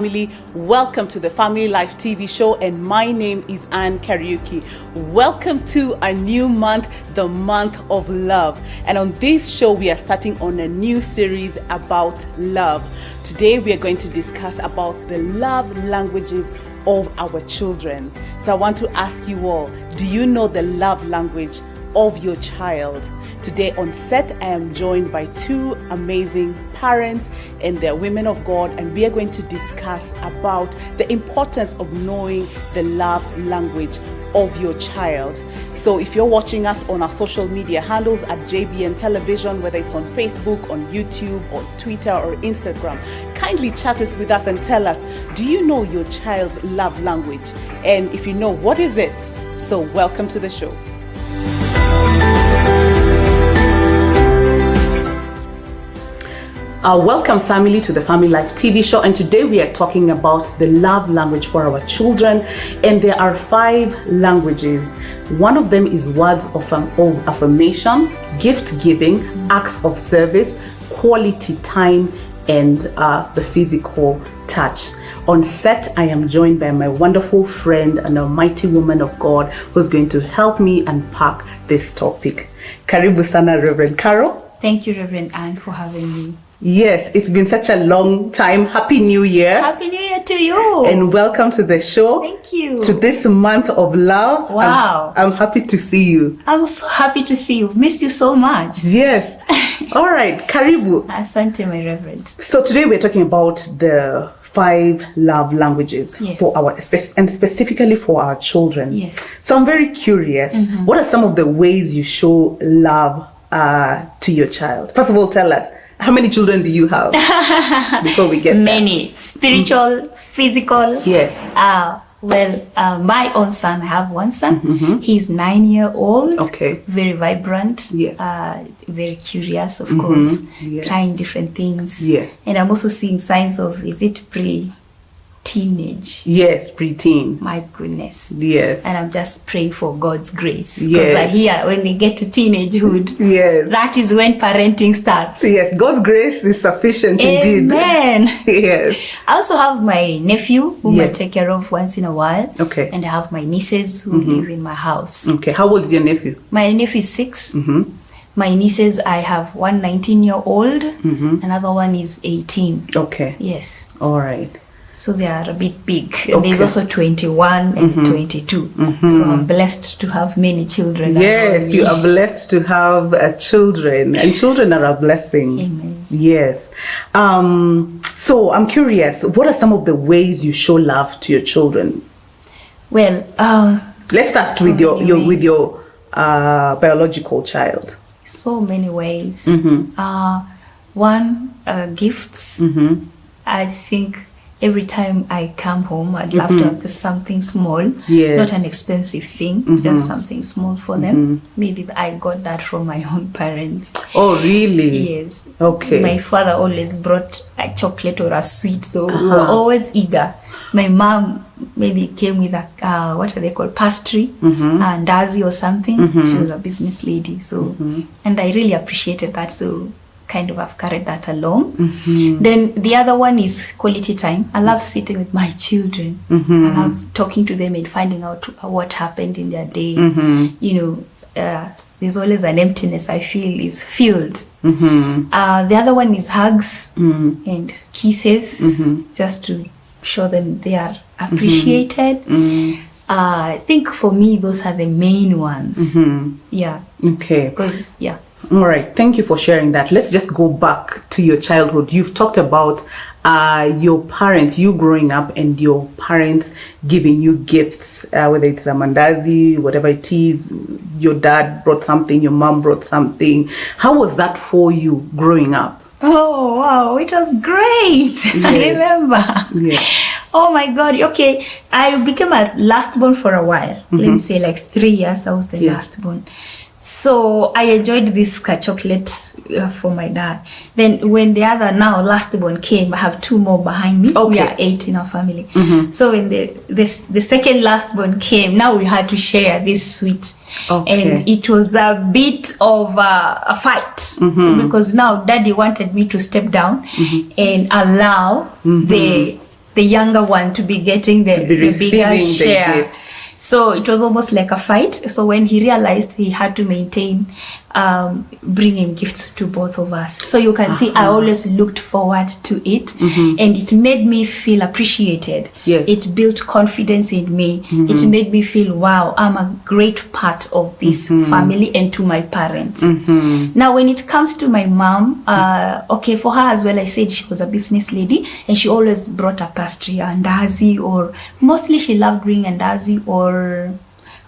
Family, welcome to the Family Life TV show, and my name is Anne Kariuki. Welcome to a new month, the month of love. And on this show, we are starting on a new series about love. Today, we are going to discuss about the love languages of our children. So I want to ask you all, do you know the love language of your child? Today on set, I am joined by two amazing parents and they're women of God, and we are going to discuss about the importance of knowing the love language of your child. So if you're watching us on our social media handles at JBN Television, whether it's on Facebook, on YouTube, or Twitter or Instagram, kindly chat us with us and tell us, do you know your child's love language? And if you know, what is it? So welcome to the show. Welcome family to the Family Life TV show, and today we are talking about the love language for our children, and there are 5 languages. One of them is words of affirmation, gift giving, acts of service, quality time, and the physical touch. On set, I am joined by my wonderful friend and a mighty woman of God who's going to help me unpack this topic. Karibu sana, Reverend Carol. Thank you, Reverend Anne, for having me. Yes, it's been such a long time. Happy New Year. Happy New Year to you. And welcome to the show. Thank you. To this month of love. Wow. I'm happy to see you. I'm so happy to see you. Missed you so much. Yes. All right, Karibu. Asante, my Reverend. So today we're talking about the 5 love languages for our, and specifically for our children. Yes. So I'm very curious, what are some of the ways you show love to your child? First of all, tell us, how many children do you have before we get Many. There? Spiritual, physical. Yes. My own son, I have one son. He's 9-year-old. Okay. Very vibrant. Yes. Very curious, of course. Yes. Trying different things. Yes. And I'm also seeing signs of, is it teenage? Yes, preteen. My goodness. Yes. And I'm just praying for God's grace. Because Yes. I hear when they get to teenagehood, Yes. that is when parenting starts. Yes, God's grace is sufficient indeed. Amen. Yes. I also have my nephew whom I Yes. take care of once in a while. Okay. And I have my nieces who live in my house. Okay. How old is your nephew? My nephew is 6. My nieces, I have one 19-year-old. Another one is 18. Okay. Yes. All right. So they are a bit big. Okay. There's also 21 and 22. So I'm blessed to have many children. Yes, you are blessed to have children, and children are a blessing. Amen. Yes. So I'm curious, what are some of the ways you show love to your children? Well, Let's start so with many ways. your biological child. So many ways. One, gifts. I think every time I come home, I'd love to have just something small, Yes. not an expensive thing, just something small for them. Maybe I got that from my own parents. Oh, really? Yes. Okay. My father always brought a chocolate or a sweet, so we were always eager. My mom maybe came with a, what are they called, pastry, and Dazi or something. She was a business lady, so, and I really appreciated that, so kind of I've carried that along. Then the other one is quality time. I love sitting with my children. I love talking to them and finding out what happened in their day. You know, there's always an emptiness I feel is filled. The other one is hugs and kisses, just to show them they are appreciated. I think for me, those are the main ones. Yeah. Okay. Because, yeah. All right. Thank you for sharing that. Let's just go back to your childhood. You've talked about your parents, you growing up, and your parents giving you gifts, whether it's a mandazi, whatever it is. Your dad brought something, your mom brought something. How was that for you growing up? Oh, wow. It was great. I remember. Yeah. Oh my God. Okay. I became a last born for a while. Let me say like 3 years I was the last born. So I enjoyed this chocolate for my dad. Then when the other now last born came, I have 2 more behind me. Okay. We are 8 in our family. So when the second last born came, now we had to share this sweet. Okay. And it was a bit of a fight because now daddy wanted me to step down and allow the the younger one to be getting the bigger receiving share. the gift. So it was almost like a fight. So when he realized he had to maintain bringing gifts to both of us. So you can see I always looked forward to it, and it made me feel appreciated. Yes. It built confidence in me. It made me feel, wow, I'm a great part of this family and to my parents. Now, when it comes to my mom, okay, for her as well, I said she was a business lady and she always brought a pastry, andazi, or mostly she loved bringing andazi or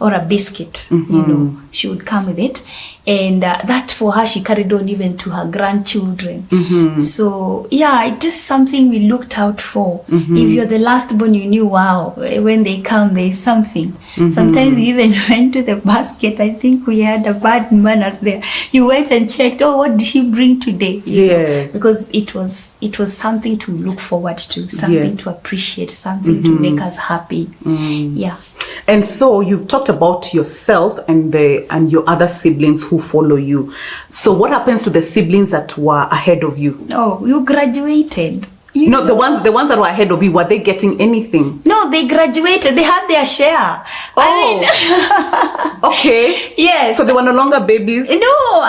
a biscuit, you know, she would come with it. And that for her, she carried on even to her grandchildren. So yeah, it is something we looked out for. If you're the last born, you knew, wow, when they come, there is something. Sometimes you even went to the basket. I think we had a bad manners there. You went and checked, oh, what did she bring today? You know, because it was something to look forward to, something to appreciate, something to make us happy. Yeah. And so you've talked about yourself and your other siblings who follow you. So what happens to the siblings that were ahead of you? No, you graduated. No, the ones that were ahead of you, were they getting anything? No, they graduated. They had their share. Oh, okay. Yes. So they were no longer babies? No,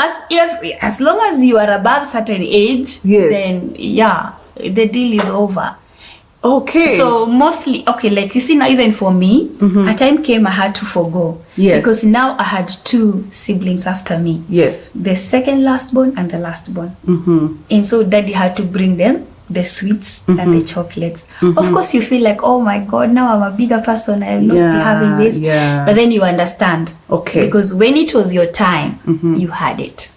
as long as you are above certain age, then yeah, the deal is over. Okay. So mostly, okay, like you see now, even for me, a time came I had to forgo. Yes. Because now I had 2 siblings after me. Yes. The second last born and the last born. And so daddy had to bring them the sweets and the chocolates. Of course, you feel like, oh my God, now I'm a bigger person. I will not be having this. Yeah. But then you understand. Okay. Because when it was your time, you had it.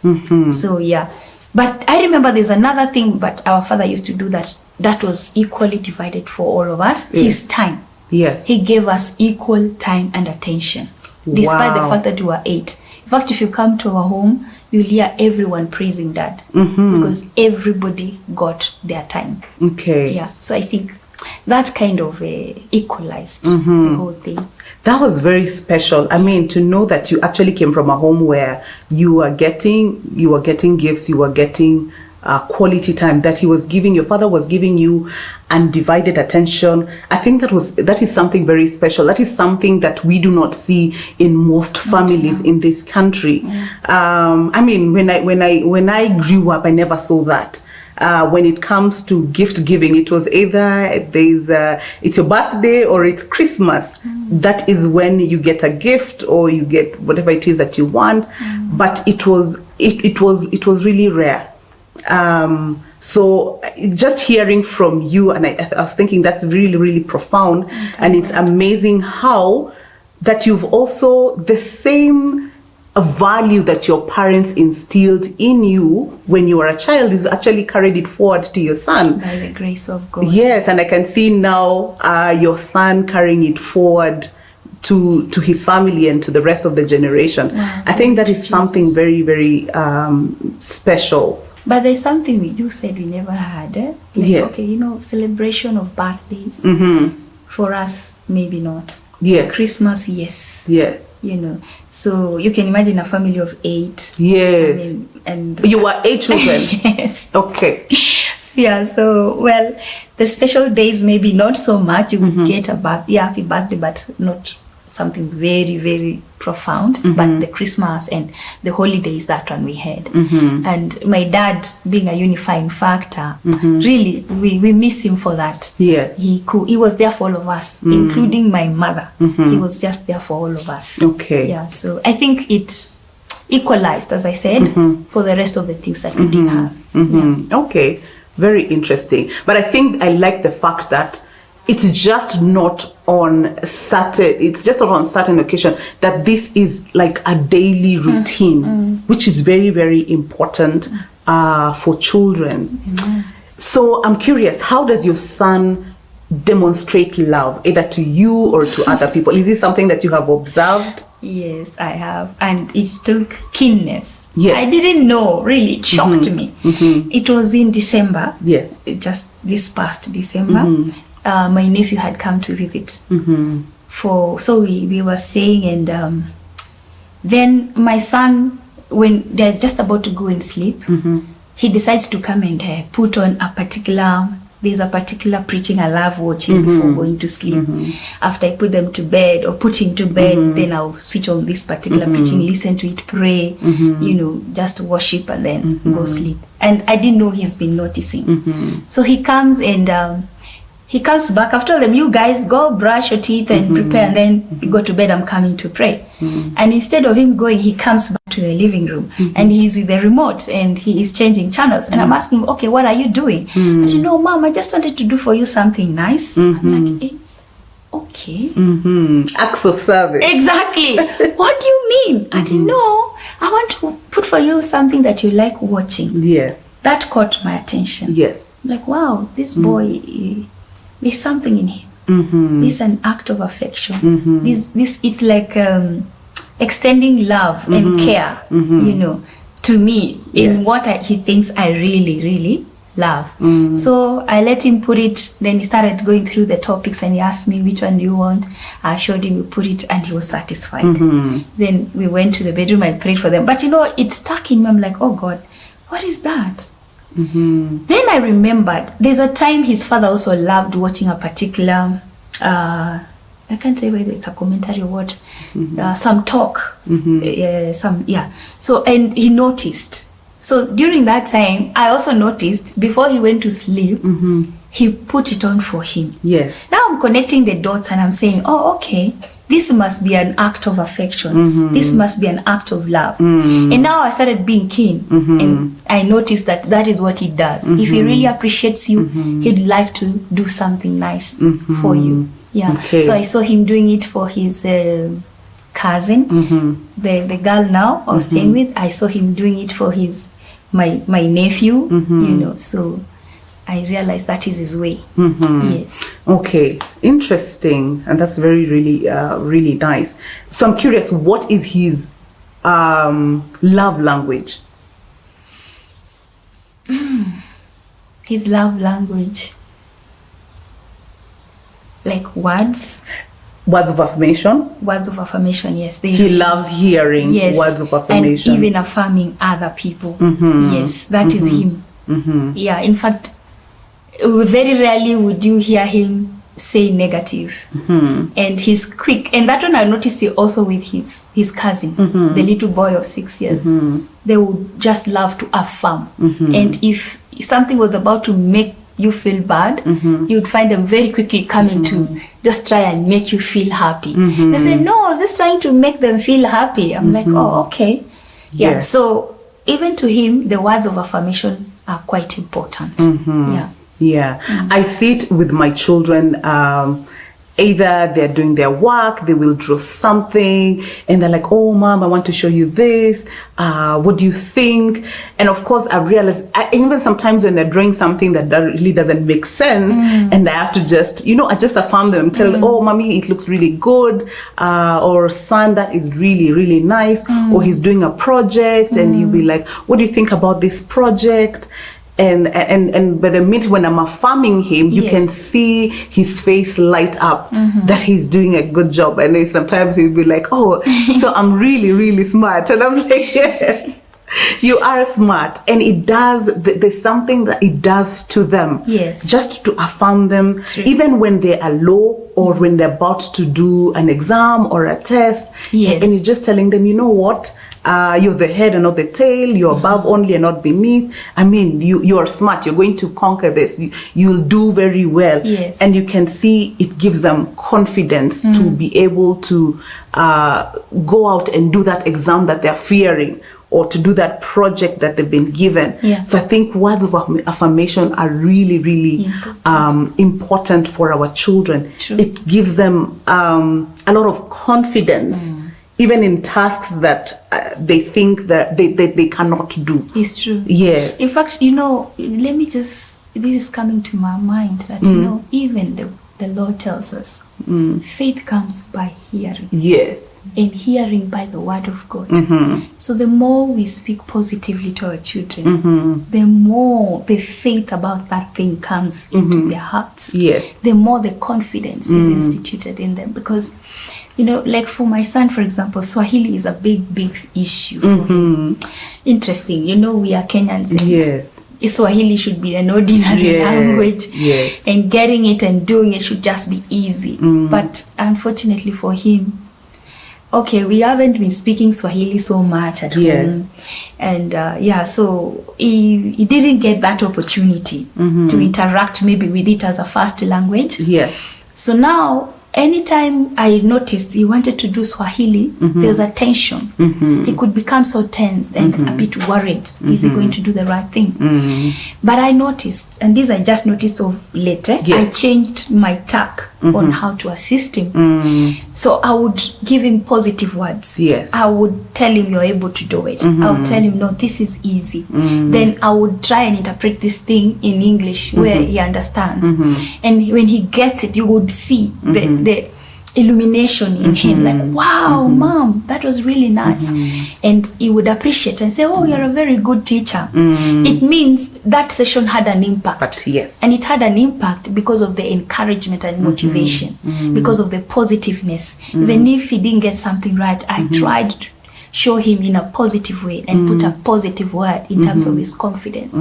So yeah. But I remember there's another thing, but our father used to do that was equally divided for all of us. His time. Yes. He gave us equal time and attention, despite the fact that we were 8. In fact, if you come to our home, you'll hear everyone praising Dad because everybody got their time. Okay. Yeah. So I think that kind of equalized the whole thing. That was very special. I mean, to know that you actually came from a home where you were getting gifts, you were getting quality time that your father was giving you undivided attention. I think that is something very special. That is something that we do not see in most families in this country. I mean, when I grew up, I never saw that. When it comes to gift giving, it was either it's your birthday or it's Christmas. That is when you get a gift or you get whatever it is that you want. But it was really rare. So just hearing from you, and I was thinking that's really, really profound. And it's amazing how that you've also the same value that your parents instilled in you when you were a child is actually carried it forward to your son. By the grace of God. Yes, and I can see now your son carrying it forward to his family and to the rest of the generation. Wow. I think that is something very, very special. But there's something you said we never had. Like, okay, celebration of birthdays. For us, maybe not. Yes. Christmas, yes. Yes. So you can imagine a family of 8. Yes. I mean, and you were 8 children. Yes. Okay. Yeah. So the special days maybe not so much. You would get a happy birthday, but not something very, very profound. But the Christmas and the holidays, that one we had. And my dad being a unifying factor, really we miss him for that. Yes. He was there for all of us, including my mother. He was just there for all of us. Okay. Yeah. So I think it equalized, as I said, for the rest of the things that we didn't have. Yeah. Okay. Very interesting. But I think I like the fact that it's just not on certain occasion, that this is like a daily routine, which is very, very important for children. So I'm curious, how does your son demonstrate love, either to you or to other people? Is this something that you have observed? Yes, I have. And it took keenness. Yes. I didn't know, really. It shocked me. It was in December. Yes. Just this past December. My nephew had come to visit. So we were staying, and then my son, when they're just about to go and sleep, he decides to come and put on a particular there's a particular preaching I love watching before going to sleep. After I put them to bed or put him to bed, then I'll switch on this particular preaching, listen to it, pray, you know, just worship and then go sleep. And I didn't know he's been noticing. So he comes and he comes back after them, you guys go brush your teeth and prepare and then go to bed, I'm coming to pray. And instead of him going, he comes back to the living room and he's with the remote and he is changing channels. And I'm asking, okay, what are you doing? And you know, Mom, I just wanted to do for you something nice. I'm like, okay. Acts of service. Exactly. What do you mean? I didn't know. I want to put for you something that you like watching. Yes. That caught my attention. Yes. I'm like, wow, this boy, there's something in him. This is an act of affection. This it's like extending love and care, you know, to me in what he thinks I really, really love. So I let him put it. Then he started going through the topics and he asked me, which one do you want? I showed him, we put it, and he was satisfied. Then we went to the bedroom and prayed for them. But you know, it stuck in me. I'm like, oh God, what is that? Then I remembered there's a time his father also loved watching a particular I can't say whether it's a commentary or what, some talk, so and he noticed. So during that time I also noticed before he went to sleep, he put it on for him. Yes. Now I'm connecting the dots and I'm saying, oh, okay, this must be an act of affection. This must be an act of love. And now I started being keen and I noticed that that is what he does. If he really appreciates you, he'd like to do something nice for you. Yeah. Okay. So I saw him doing it for his cousin, the girl now I was staying with. I saw him doing it for my nephew, you know, so I realized that is his way. Yes. Okay, interesting, and that's really nice. So I'm curious, what is his love language? His love language, like words of affirmation. Words of affirmation, yes. He loves hearing words of affirmation, and even affirming other people. Yes, that is him. Yeah, in fact, very rarely would you hear him say negative. And he's quick, and that one I noticed it also with his cousin, the little boy of 6 years. They would just love to affirm, and if something was about to make you feel bad, you would find them very quickly coming to just try and make you feel happy. They say, no, I was just trying to make them feel happy. I'm like, oh, okay. Yeah, so even to him, the words of affirmation are quite important. Yeah, I see it with my children. Either they're doing their work, they will draw something, and they're like, oh, Mom, I want to show you this. What do you think? And of course, I realized, even sometimes when they're drawing something that really doesn't make sense, and I have to just, I just affirm them, tell them, oh, Mommy, it looks really good. Or son, that is really, really nice. Or he's doing a project, and he'll be like, what do you think about this project? And by the minute when I'm affirming him, you can see his face light up that he's doing a good job. And then sometimes he'll be like, oh, so I'm really, really smart. And I'm like, yes, you are smart. And it does, there's something that it does to them. Yes. Just to affirm them, even when they are low or when they're about to do an exam or a test. Yes. And you're just telling them, you know what? You're the head and not the tail. You're above only and not beneath. I mean, you are smart. You're going to conquer this. You'll do very well. Yes. And you can see it gives them confidence to be able to go out and do that exam that they're fearing, or to do that project that they've been given. Yeah. So I think words of affirmation are really, really important for our children. True. It gives them a lot of confidence. Even in tasks that they think that they cannot do. It's true. Yes. In fact, this is coming to my mind that, even the Lord tells us, faith comes by hearing. Yes. And hearing by the word of God. So the more we speak positively to our children, the more the faith about that thing comes into their hearts. Yes. The more the confidence is instituted in them. Because, like for my son, for example, Swahili is a big, big issue for him. Interesting. We are Kenyans. And yes. Swahili should be an ordinary language. Yes. And getting it and doing it should just be easy. But unfortunately for him, okay, we haven't been speaking Swahili so much at home. And so he didn't get that opportunity to interact maybe with it as a first language. Yes. So now, anytime I noticed he wanted to do Swahili, there's a tension. He could become so tense and a bit worried. Is he going to do the right thing? But I noticed, and this I just noticed of later, I changed my tack on how to assist him. So I would give him positive words. Yes. I would tell him, you're able to do it. I would tell him, no, this is easy. Then I would try and interpret this thing in English where he understands. And when he gets it, you would see the illumination in him, like, wow, mom, that was really nice. And he would appreciate and say, oh, you're a very good teacher. It means that session had an impact. But yes. And it had an impact because of the encouragement and motivation, because of the positiveness. Even if he didn't get something right, I tried to show him in a positive way and put a positive word in terms of his confidence.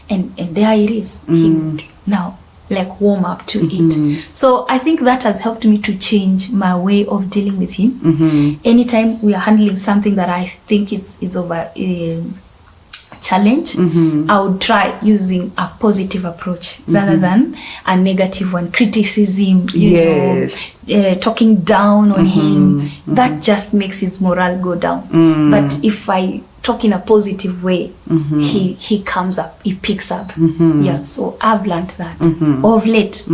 And there it is. He would now like warm up to it. So I think that has helped me to change my way of dealing with him. Anytime we are handling something that I think is over challenge, I would try using a positive approach rather than a negative one. Criticism, you know, talking down on him, that just makes his morale go down. But if I talk in a positive way, he comes up, he picks up. So I've learned that. Of late,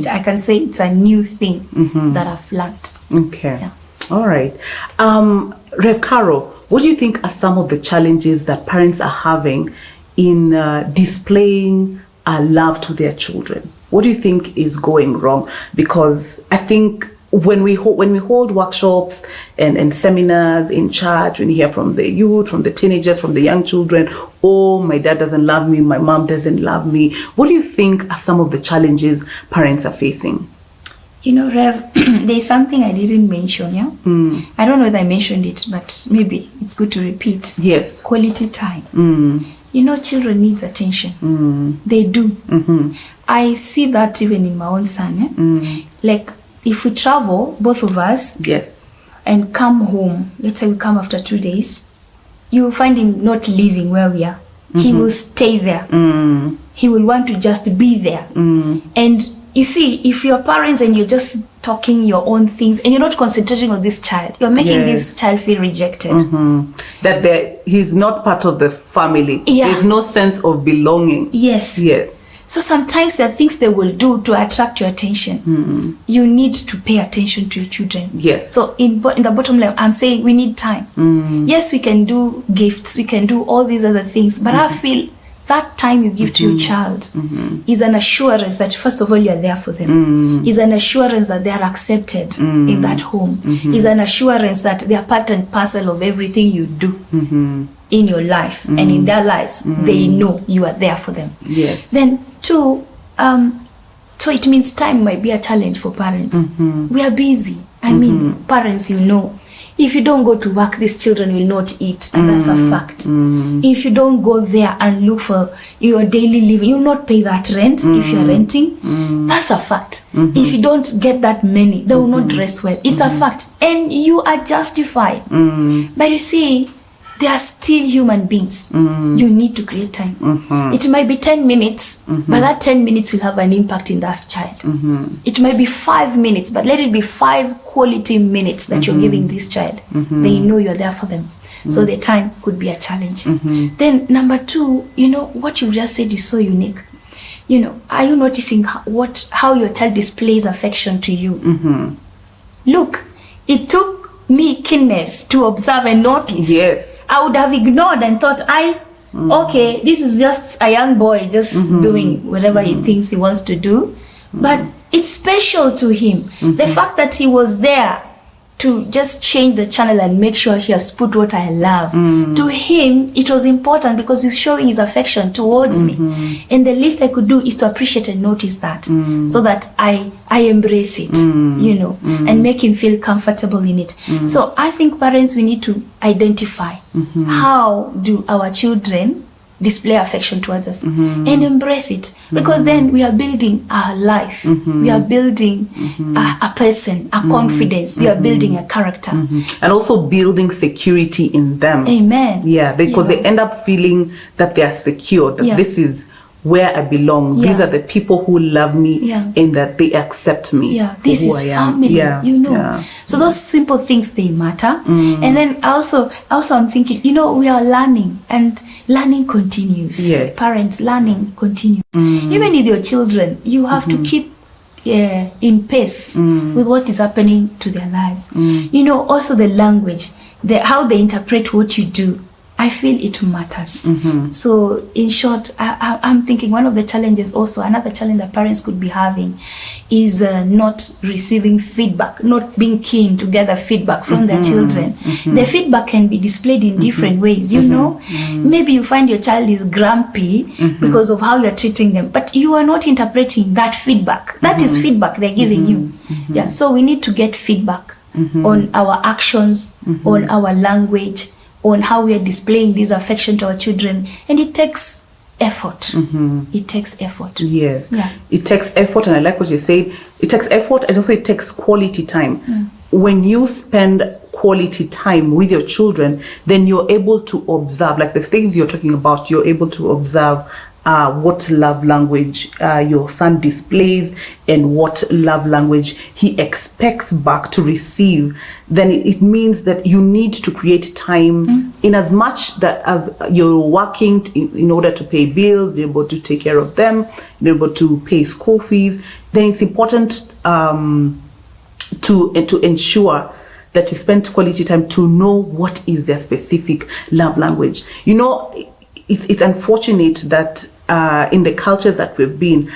I can say it's a new thing that I've learned. Okay. All right. Rev Caro, what do you think are some of the challenges that parents are having in displaying love to their children? What do you think is going wrong? Because I think when we hold workshops and seminars in church, when you hear from the youth, from the teenagers, from the young children, oh, my dad doesn't love me, my mom doesn't love me. What do you think are some of the challenges parents are facing? You know, Rev, there's something I didn't mention, I don't know if I mentioned it, but maybe it's good to repeat. Yes. Quality time. You know, children needs attention. They do. I see that even in my own son. Like, if we travel, both of us, and come home, let's say we come after 2 days, you will find him not leaving where we are. He will stay there. He will want to just be there. And you see, if you're parents and you're just talking your own things and you're not concentrating on this child, you're making this child feel rejected. That he's not part of the family. There's no sense of belonging. Yes. So sometimes there are things they will do to attract your attention. You need to pay attention to your children. So in the bottom line, I'm saying we need time. Yes, we can do gifts, we can do all these other things, but I feel that time you give to your child is an assurance that, first of all, you're there for them. Is an assurance that they are accepted in that home. Is an assurance that they are part and parcel of everything you do in your life and in their lives. They know you are there for them. Then two, so it means time might be a challenge for parents. We are busy. I mean, parents, you know, if you don't go to work, these children will not eat, and that's a fact. If you don't go there and look for your daily living, you'll not pay that rent if you're renting. That's a fact. If you don't get that money, they will not dress well. It's a fact. And you are justified. But you see, they are still human beings. You need to create time. It might be 10 minutes, but that 10 minutes will have an impact in that child. It might be 5 minutes, but let it be 5 quality minutes that you're giving this child. They know you're there for them. So the time could be a challenge. Then number 2, you know, what you just said is so unique. You know, are you noticing how your child displays affection to you? Look, it took me keenness to observe and notice. I would have ignored and thought, okay, this is just a young boy just doing whatever he thinks he wants to do. But it's special to him. The fact that he was there to just change the channel and make sure he has put what I love. To him, it was important because he's showing his affection towards me. And the least I could do is to appreciate and notice that, so that I embrace it, you know, and make him feel comfortable in it. So I think parents, we need to identify how do our children display affection towards us, and embrace it, because then we are building our life, we are building a person, a confidence, we are building a character, and also building security in them. Amen. Yeah, because they end up feeling that they are secure, that this is where I belong. These are the people who love me and that they accept me. Yeah, this is family, you know. Yeah. So those simple things, they matter. And then also I'm thinking, you know, we are learning, and learning continues. Yes. Parents, learning continues. Even with your children, you have to keep in pace with what is happening to their lives. You know, also the language, how they interpret what you do, I feel it matters. So in short, I'm thinking one of the challenges, also another challenge that parents could be having, is not receiving feedback, not being keen to gather feedback from their children. The feedback can be displayed in different ways, you know. Maybe you find your child is grumpy because of how you're treating them, but you are not interpreting that feedback. That is feedback they're giving you. Yeah, so we need to get feedback on our actions, on our language, on how we are displaying this affection to our children, and it takes effort. It takes effort. Yes. Yeah. It takes effort, and I like what you said. It takes effort, and also it takes quality time. When you spend quality time with your children, then you're able to observe, like the things you're talking about, you're able to observe what love language your son displays and what love language he expects back to receive. Then it means that you need to create time in as much that as you're working in order to pay bills, be able to take care of them, be able to pay school fees. Then it's important to ensure that you spend quality time to know what is their specific love language. You know, it's unfortunate that in the cultures that we've been,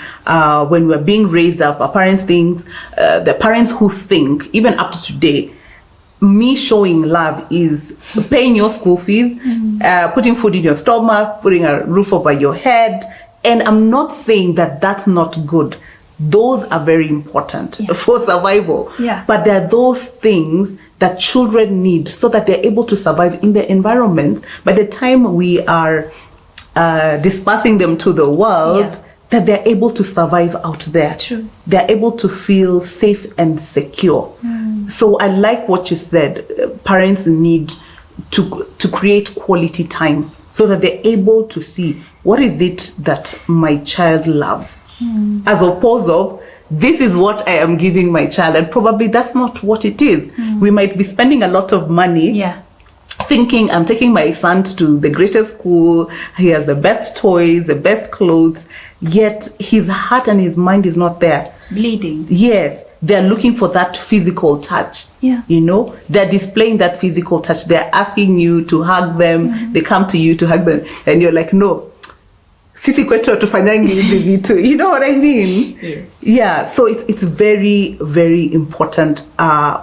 when we're being raised up, our parents think, the parents who think, even up to today, me showing love is paying your school fees, putting food in your stomach, putting a roof over your head. And I'm not saying that that's not good. Those are very important for survival. But there are those things that children need so that they're able to survive in the environment. By the time we are dispersing them to the world, that they're able to survive out there. True. They're able to feel safe and secure. So I like what you said. Parents need to create quality time so that they're able to see what is it that my child loves, as opposed of this is what I am giving my child, and probably that's not what it is. We might be spending a lot of money thinking I'm taking my son to the greatest school, he has the best toys, the best clothes, yet his heart and his mind is not there. It's bleeding. Yes, they're looking for that physical touch. You know, they're displaying that physical touch. They're asking you to hug them. They come to you to hug them, and you're like, no, sisi kwetu hatufanyangi hizi vitu. You know what I mean? Yes. Yeah, so it's very, very important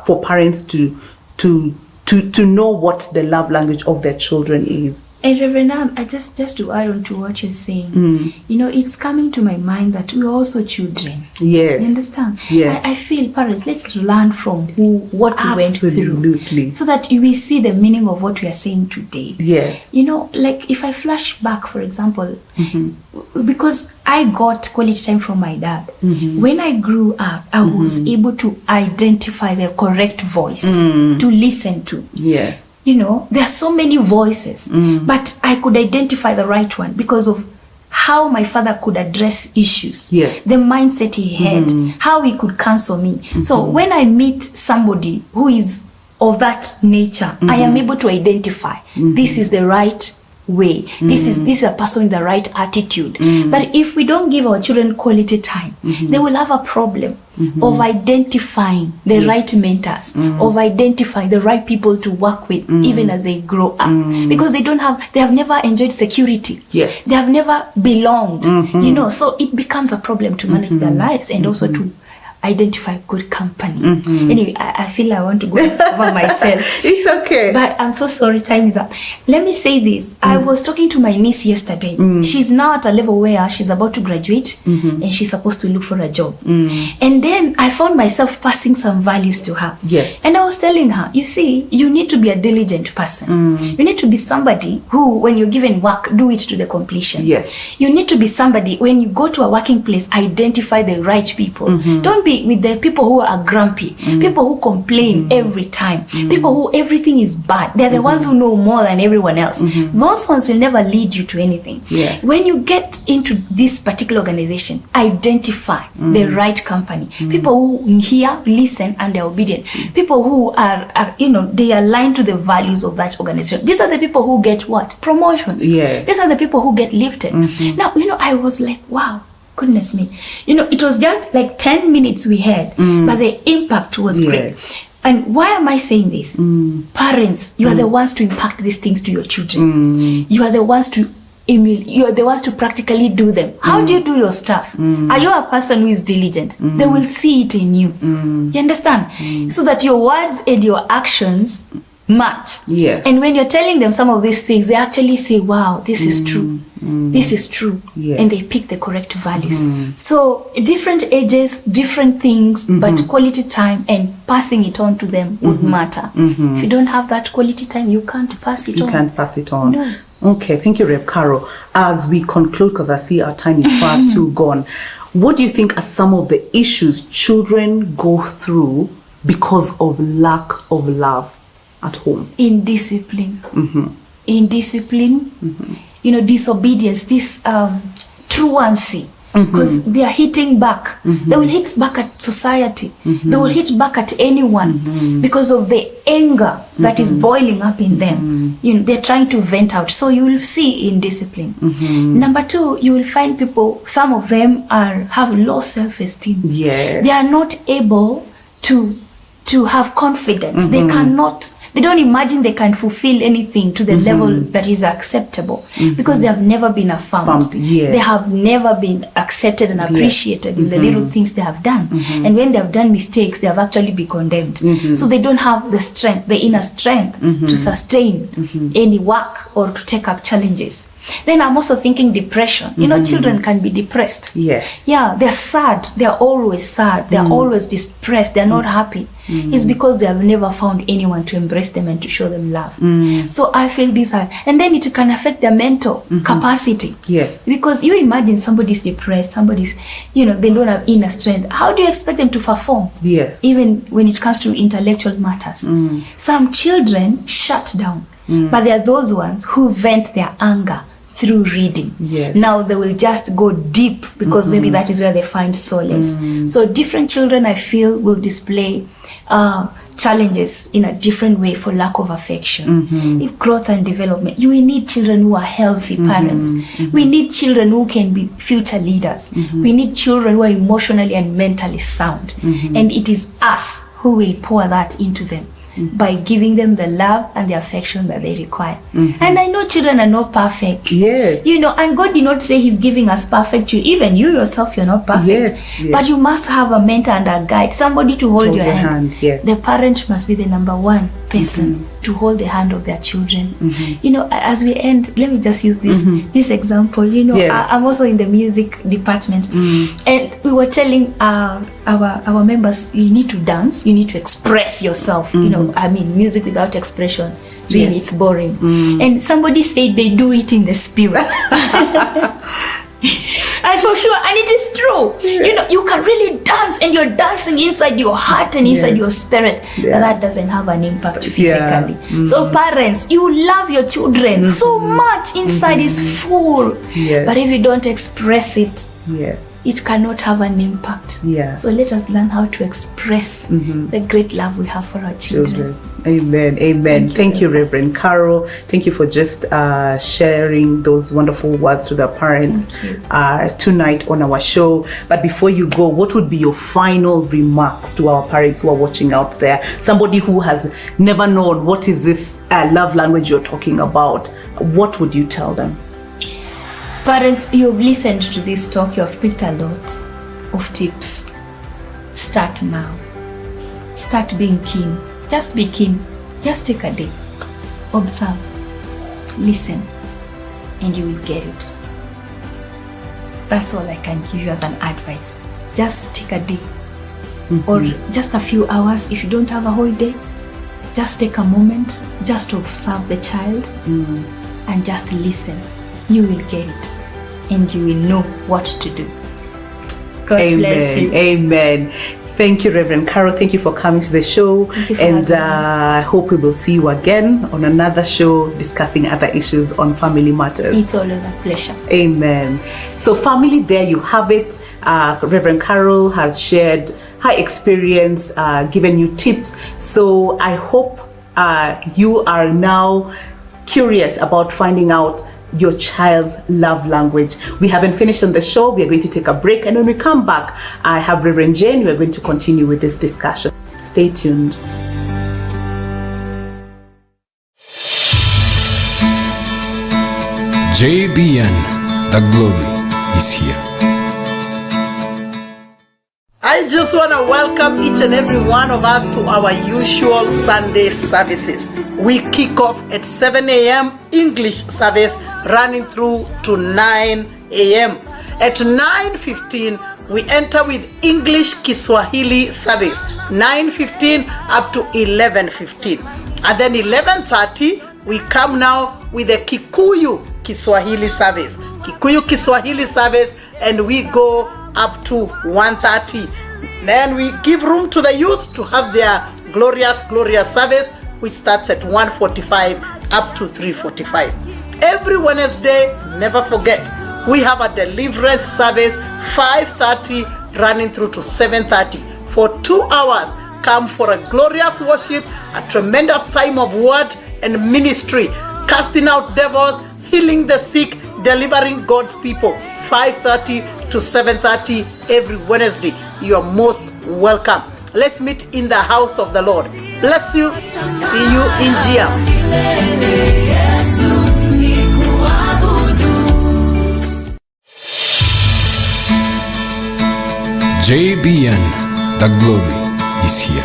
for parents to know what the love language of their children is. And Reverend Am, I just to add on to what you're saying, you know, it's coming to my mind that we're also children. Yes. You understand? Yes. I feel, parents, let's learn from what we went through. Absolutely. So that we see the meaning of what we are saying today. Yes. You know, like if I flash back, for example, because I got quality time from my dad. When I grew up, I was able to identify the correct voice to listen to. Yes. You know, there are so many voices, but I could identify the right one because of how my father could address issues, yes, the mindset he had, how he could counsel me. So when I meet somebody who is of that nature, I am able to identify this is the right way. This is a person with the right attitude. But if we don't give our children quality time, they will have a problem of identifying the right mentors, of identifying the right people to work with, even as they grow up, because they have never enjoyed security. Yes, they have never belonged. You know, so it becomes a problem to manage their lives and also to identify good company. Anyway, I feel I want to go over myself. It's okay. But I'm so sorry, time is up. Let me say this. I was talking to my niece yesterday. She's now at a level where she's about to graduate and she's supposed to look for a job. And then I found myself passing some values to her. Yes. And I was telling her, you see, you need to be a diligent person. You need to be somebody who, when you're given work, do it to the completion. Yes. You need to be somebody, when you go to a working place, identify the right people. Don't be with the people who are grumpy, people who complain every time, people who everything is bad. They're the ones who know more than everyone else. Those ones will never lead you to anything. Yes. When you get into this particular organization, identify the right company. People who hear, listen, and they're obedient. People who are they align to the values of that organization. These are the people who get what? Promotions. Yes. These are the people who get lifted. Now, I was like, wow. Goodness me. It was just like 10 minutes we had, but the impact was great. And why am I saying this? Parents, you are the ones to impact these things to your children. You are the ones to you are the ones to practically do them. How do you do your stuff? Are you a person who is diligent? They will see it in you. You understand? So that your words and your actions match. Yes. And when you're telling them some of these things, they actually say, wow, this is true. This is true. Yes. And they pick the correct values. So different ages, different things, but quality time and passing it on to them would matter. If you don't have that quality time, you can't pass it on. You can't pass it on. No. Okay, thank you, Rev Carol. As we conclude, because I see our time is far too gone, what do you think are some of the issues children go through because of lack of love at home? Indiscipline. Indiscipline. Disobedience, this truancy. Because they are hitting back. They will hit back at society. They will hit back at anyone because of the anger that is boiling up in them. They're trying to vent out. So you will see indiscipline. Number two, you will find people, some of them have low self-esteem. Yes. They are not able to have confidence. They don't imagine they can fulfill anything to the level that is acceptable because they have never been affirmed. Yes. They have never been accepted and appreciated in the little things they have done. And when they have done mistakes, they have actually been condemned. So they don't have the strength, the inner strength to sustain any work or to take up challenges. Then I'm also thinking depression. Children can be depressed. Yes. Yeah, they're sad. They're always sad. They're always depressed. They're not happy. It's because they have never found anyone to embrace them and to show them love. So I feel these are, and then it can affect their mental capacity. Yes. Because you imagine somebody's depressed, somebody's, they don't have inner strength. How do you expect them to perform? Yes. Even when it comes to intellectual matters. Some children shut down, but there are those ones who vent their anger through reading. Yes. Now they will just go deep because maybe that is where they find solace. So different children, I feel, will display challenges in a different way for lack of affection. If growth and development, we need children who are healthy parents. We need children who can be future leaders. We need children who are emotionally and mentally sound. And it is us who will pour that into them by giving them the love and the affection that they require. And I know children are not perfect. Yes. And God did not say He's giving us perfect children. Even you yourself, you're not perfect. Yes. But you must have a mentor and a guide, somebody to hold your hand. Yes. The parent must be the number one person to hold the hand of their children. As we end, let me just use this example. Yes. I'm also in the music department, and we were telling our members, you need to dance, you need to express yourself. Music without expression, really, it's boring. And somebody said they do it in the spirit. And for sure, and it is true. You can really dance, and you're dancing inside your heart and inside your spirit. But that doesn't have an impact physically. So parents, you love your children so much. Inside is full. But if you don't express it, it cannot have an impact. So let us learn how to express the great love we have for our children. Amen. Amen. Thank you, Reverend Carol. Thank you for just sharing those wonderful words to the parents tonight on our show. But before you go, what would be your final remarks to our parents who are watching out there? Somebody who has never known what is this love language you're talking about. What would you tell them? Parents, you've listened to this talk, you have picked a lot of tips. Start now. Start being keen. Just be keen. Just take a day. Observe. Listen. And you will get it. That's all I can give you as an advice. Just take a day. Or just a few hours. If you don't have a whole day, just take a moment just to observe the child and just listen. You will get it. And you will know what to do. God bless you. Amen. Thank you, Reverend Carol. Thank you for coming to the show. And I hope we will see you again on another show discussing other issues on family matters. It's always a pleasure. Amen. So family, there you have it. Reverend Carol has shared her experience, given you tips. So I hope you are now curious about finding out your child's love language. We haven't finished on the show. We are going to take a break, and when we come back, I have Reverend Jane. We're going to continue with this discussion. Stay tuned. JBN, the glory is here. I just want to welcome each and every one of us to our usual Sunday services. We kick off at 7 a.m. English service running through to 9 a.m. At 9:15, we enter with English Kiswahili service, 9:15 up to 11:15. And then 11:30, we come now with the Kikuyu Kiswahili service. Kikuyu Kiswahili service, and we go up to 1:30. Then we give room to the youth to have their glorious service, which starts at 1:45 up to 3:45. Every Wednesday, never forget, we have a deliverance service, 5:30 running through to 7:30. For 2 hours, come for a glorious worship, a tremendous time of word and ministry, casting out devils, healing the sick, delivering God's people. 5:30 to 7:30 every Wednesday. You are most welcome. Let's meet in the house of the Lord. Bless you. See you in Gia. JBN, the glory is here.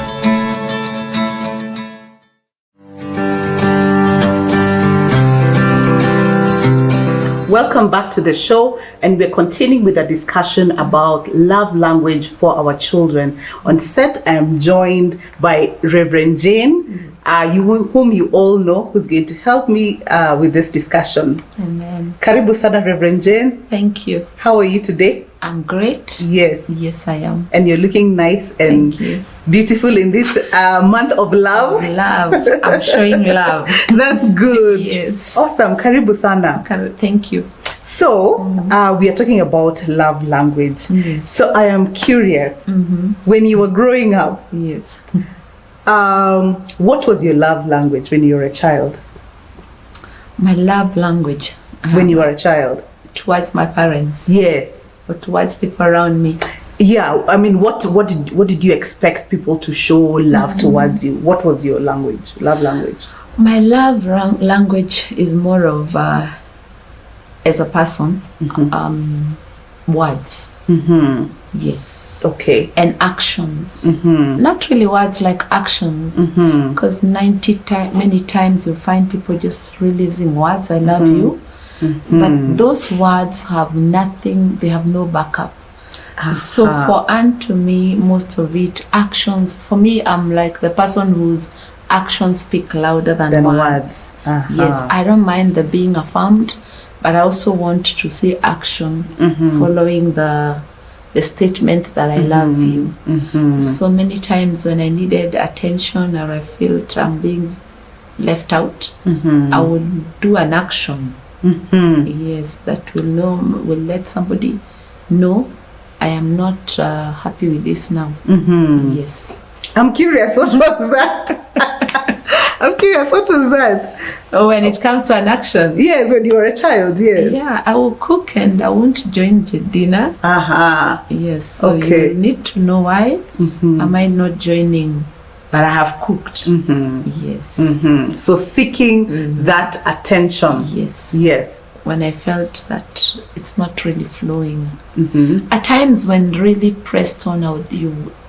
Welcome back to the show, and we're continuing with a discussion about love language for our children. On set, I am joined by Reverend Jane, whom you all know, who's going to help me with this discussion. Amen. Karibu sana, Reverend Jane. Thank you. How are you today? I'm great. Yes. Yes, I am. And you're looking nice and Thank you. beautiful in this month of love. Love. I'm showing love. That's good. Yes. Awesome. Karibu sana. Thank you. So, we are talking about love language. Yes. So, I am curious, when you were growing up, Yes. what was your love language when you were a child? My love language. When you were a child? Towards my parents. Yes. Or towards people around me. Yeah, I mean, what did you expect people to show love towards you? What was your language, love language? My love language is more of, as a person, words. Yes. Okay. And actions. Not really words like actions. Because many times you find people just releasing words, I love you. But those words have nothing, they have no backup. So for unto me, most of it, actions, for me, I'm like the person whose actions speak louder than words. Yes, I don't mind the being affirmed, but I also want to see action following the statement that I love you. So many times when I needed attention or I felt I'm being left out, I would do an action. Yes, that will let somebody know I am not happy with this now. Yes. I'm curious, what was that? I'm curious, what was that? Oh, when it comes to an action? Yes, when you were a child, yes. Yeah, I will cook and I won't join the dinner. Yes, so you need to know why am I not joining, but I have cooked. Yes. So seeking that attention. Yes. Yes. When I felt that it's not really flowing. At times when really pressed on,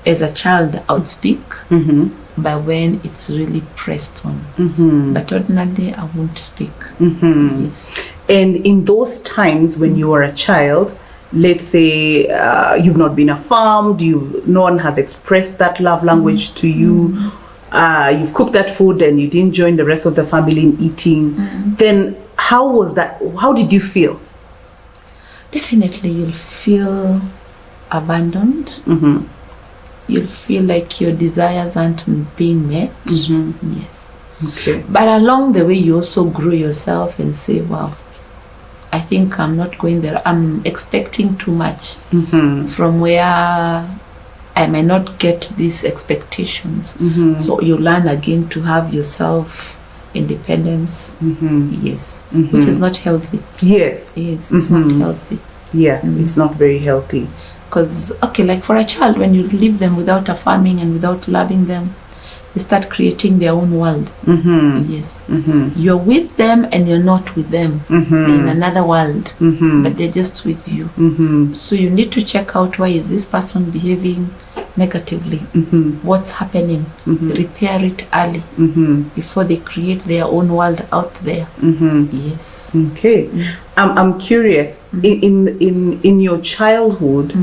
as a child, I would speak, but when it's really pressed on. But ordinarily, I won't speak. Yes. And in those times when you were a child, let's say you've not been affirmed, no one has expressed that love language to you, you've cooked that food and you didn't join the rest of the family in eating, then how was that? How did you feel? Definitely, you'll feel abandoned. You'll feel like your desires aren't being met. Yes. Okay. But along the way, you also grow yourself and say, wow, I think I'm not going there. I'm expecting too much from where I might not get these expectations. So you learn again to have yourself independence. Yes. Which is not healthy. Yes. Yes, it's not healthy. Yeah, it's not very healthy. Because, okay, like for a child, when you leave them without affirming and without loving them, they start creating their own world. Yes. You're with them and you're not with them. They're in another world, but they're just with you. So you need to check out, why is this person behaving negatively? What's happening? Repair it early before they create their own world out there. Yes. Okay. I'm curious, in your childhood,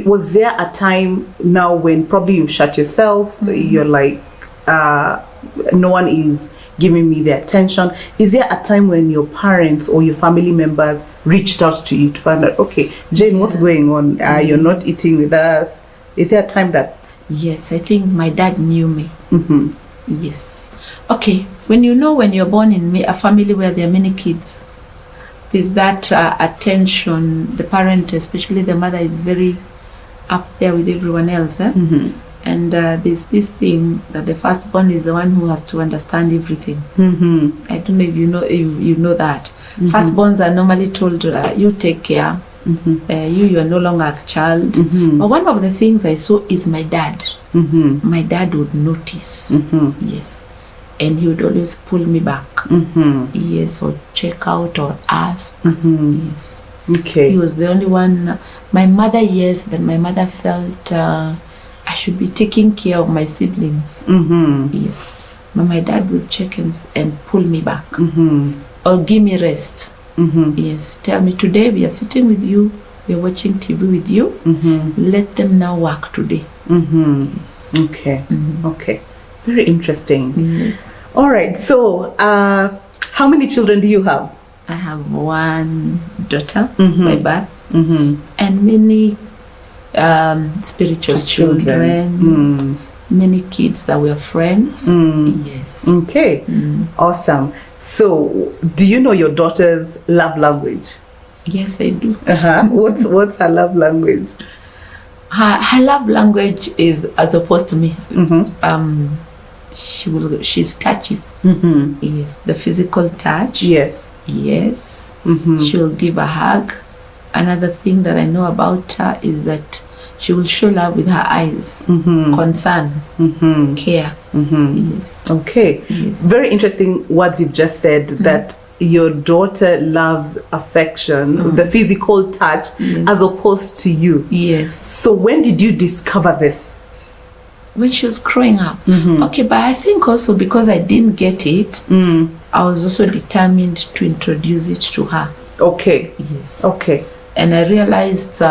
was there a time now when probably you shut yourself, you're like, no one is giving me the attention? Is there a time when your parents or your family members reached out to you to find out, okay, Jane, what's going on? You're not eating with us. Is there a time that... Yes, I think my dad knew me. Yes. Okay, when you're born in a family where there are many kids, there's that attention. The parent, especially the mother, is very up there with everyone else. And there's this thing that the firstborn is the one who has to understand everything. I don't know if you know that. Firstborns are normally told, you take care. You are no longer a child. But one of the things I saw is my dad. My dad would notice. Yes. And he would always pull me back. Yes, or check out or ask. Yes. Okay. He was the only one. My mother, yes, but my mother felt I should be taking care of my siblings. Yes. But my dad would check and pull me back. Or give me rest. Yes. Tell me, today we are sitting with you, we are watching TV with you. Let them now work today. Yes. Okay. Okay. Very interesting. Yes. All right. So, how many children do you have? I have one daughter by birth, and many spiritual children, many kids that were friends. Yes. Okay. Awesome. So, do you know your daughter's love language? Yes, I do. What's her love language? Her love language is, as opposed to me, she's touchy. Yes, the physical touch. Yes. Yes. She will give a hug. Another thing that I know about her is that she will show love with her eyes. Concern, care. Yes. Okay. Yes. Very interesting words you've just said, that your daughter loves affection, the physical touch, as opposed to you. Yes. So when did you discover this? When she was growing up. Okay, but I think also because I didn't get it, I was also determined to introduce it to her. Okay. Yes. Okay. And I realized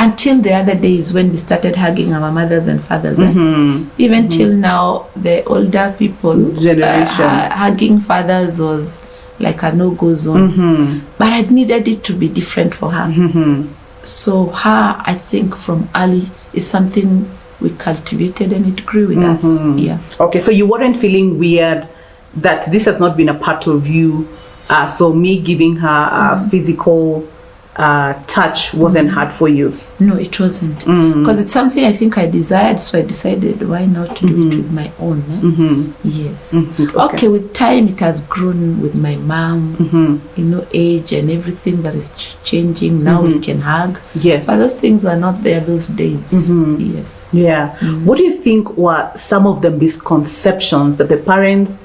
until the other days when we started hugging our mothers and fathers, even till now, the older people generation hugging fathers was like a no-go zone. But I needed it to be different for her. So her, I think from early, is something we cultivated and it grew with us. Yeah. Okay, so you weren't feeling weird that this has not been a part of you. So me giving her physical touch wasn't hard for you? No, it wasn't. Because it's something I think I desired, so I decided why not do it with my own. Yes. Okay, with time it has grown with my mom, age and everything that is changing. Now we can hug. Yes. But those things were not there those days. Yes. Yeah. What do you think were some of the misconceptions that the parents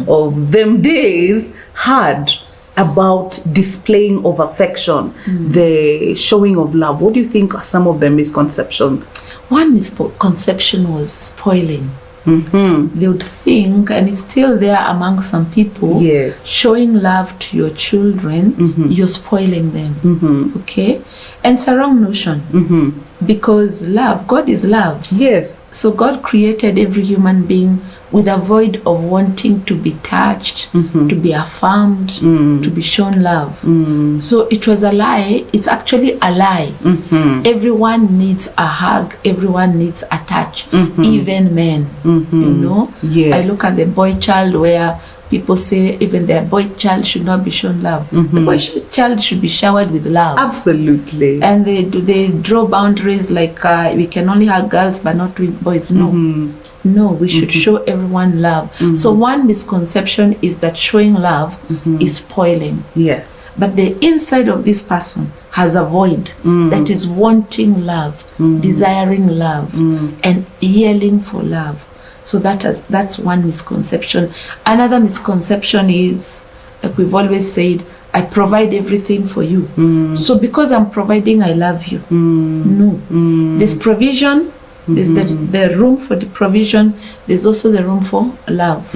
of them days had about displaying of affection, the showing of love, what do you think are some of the misconceptions? One misconception was spoiling. They would think, and it's still there among some people, Yes. showing love to your children, you're spoiling them. Okay? And it's a wrong notion. Because love, God is love. Yes. So God created every human being with a void of wanting to be touched, to be affirmed, to be shown love. So it was a lie. It's actually a lie. Everyone needs a hug. Everyone needs a touch. Even men, you know. Yes. I look at the boy child where people say even their boy child should not be shown love. The boy child should be showered with love. Absolutely. And they draw boundaries like we can only hug girls but not with boys. No, we should show everyone love. So one misconception is that showing love is spoiling. Yes. But the inside of this person has a void that is wanting love, desiring love, and yearning for love. So that's one misconception. Another misconception is, like we've always said, I provide everything for you. So because I'm providing, I love you. No. There's provision. There's the room for the provision. There's also the room for love,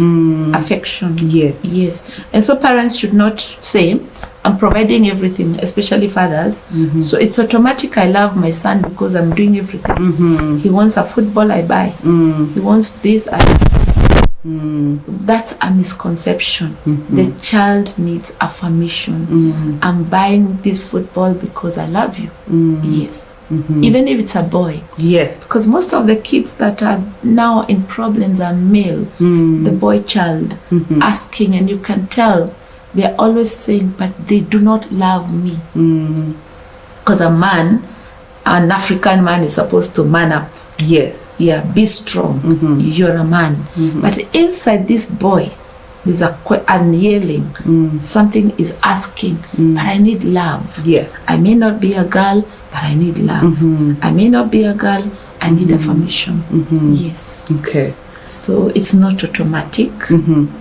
affection. Yes. Yes. And so parents should not say, I'm providing everything, especially fathers. So it's automatic, I love my son because I'm doing everything. He wants a football, I buy. He wants this, I buy. That's a misconception. The child needs affirmation. I'm buying this football because I love you. Yes. Even if it's a boy. Yes. Because most of the kids that are now in problems are male. The boy child asking, and you can tell they're always saying, but they do not love me. Because a man, an African man, is supposed to man up. Yes. Yeah, be strong. You're a man. But inside this boy, there's a yelling. Something is asking, but I need love. Yes. I may not be a girl, but I need love. I may not be a girl, I need affirmation. Yes. Okay. So it's not automatic.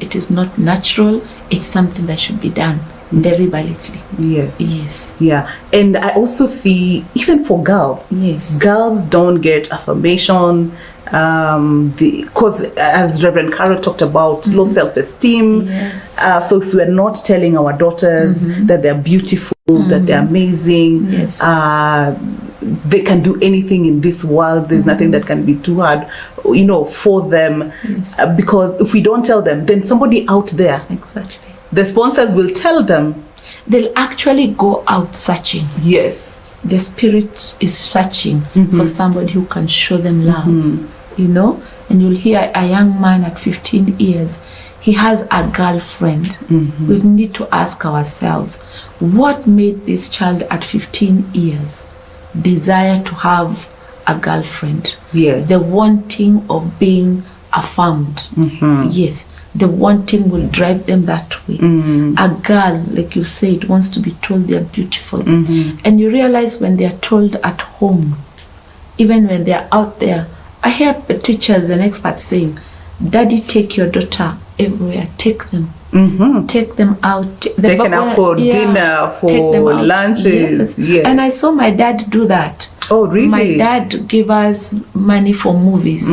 It is not natural. It's something that should be done deliberately. Yes. Yes. Yeah. And I also see, even for girls, Yes. girls don't get affirmation because as Reverend Carol talked about, low self-esteem. Yes. So if we're not telling our daughters that they're beautiful, that they're amazing, Yes. they can do anything in this world, there's nothing that can be too hard, you know, for them. Yes. Because if we don't tell them, then somebody out there, Exactly. the sponsors will tell them. They'll actually go out searching. Yes. The spirit is searching for somebody who can show them love. You know, and you'll hear a young man at 15 years, he has a girlfriend. We need to ask ourselves, what made this child at 15 years desire to have a girlfriend? Yes. The wanting of being affirmed. Yes. The wanting will drive them that way. A girl, like you said, wants to be told they're beautiful. And you realize when they're told at home, even when they're out there, I hear teachers and experts saying, Daddy, take your daughter everywhere. Take them. Take them out. Taken out for dinner, for lunches. Yes. And I saw my dad do that. Oh, really? My dad gave us money for movies.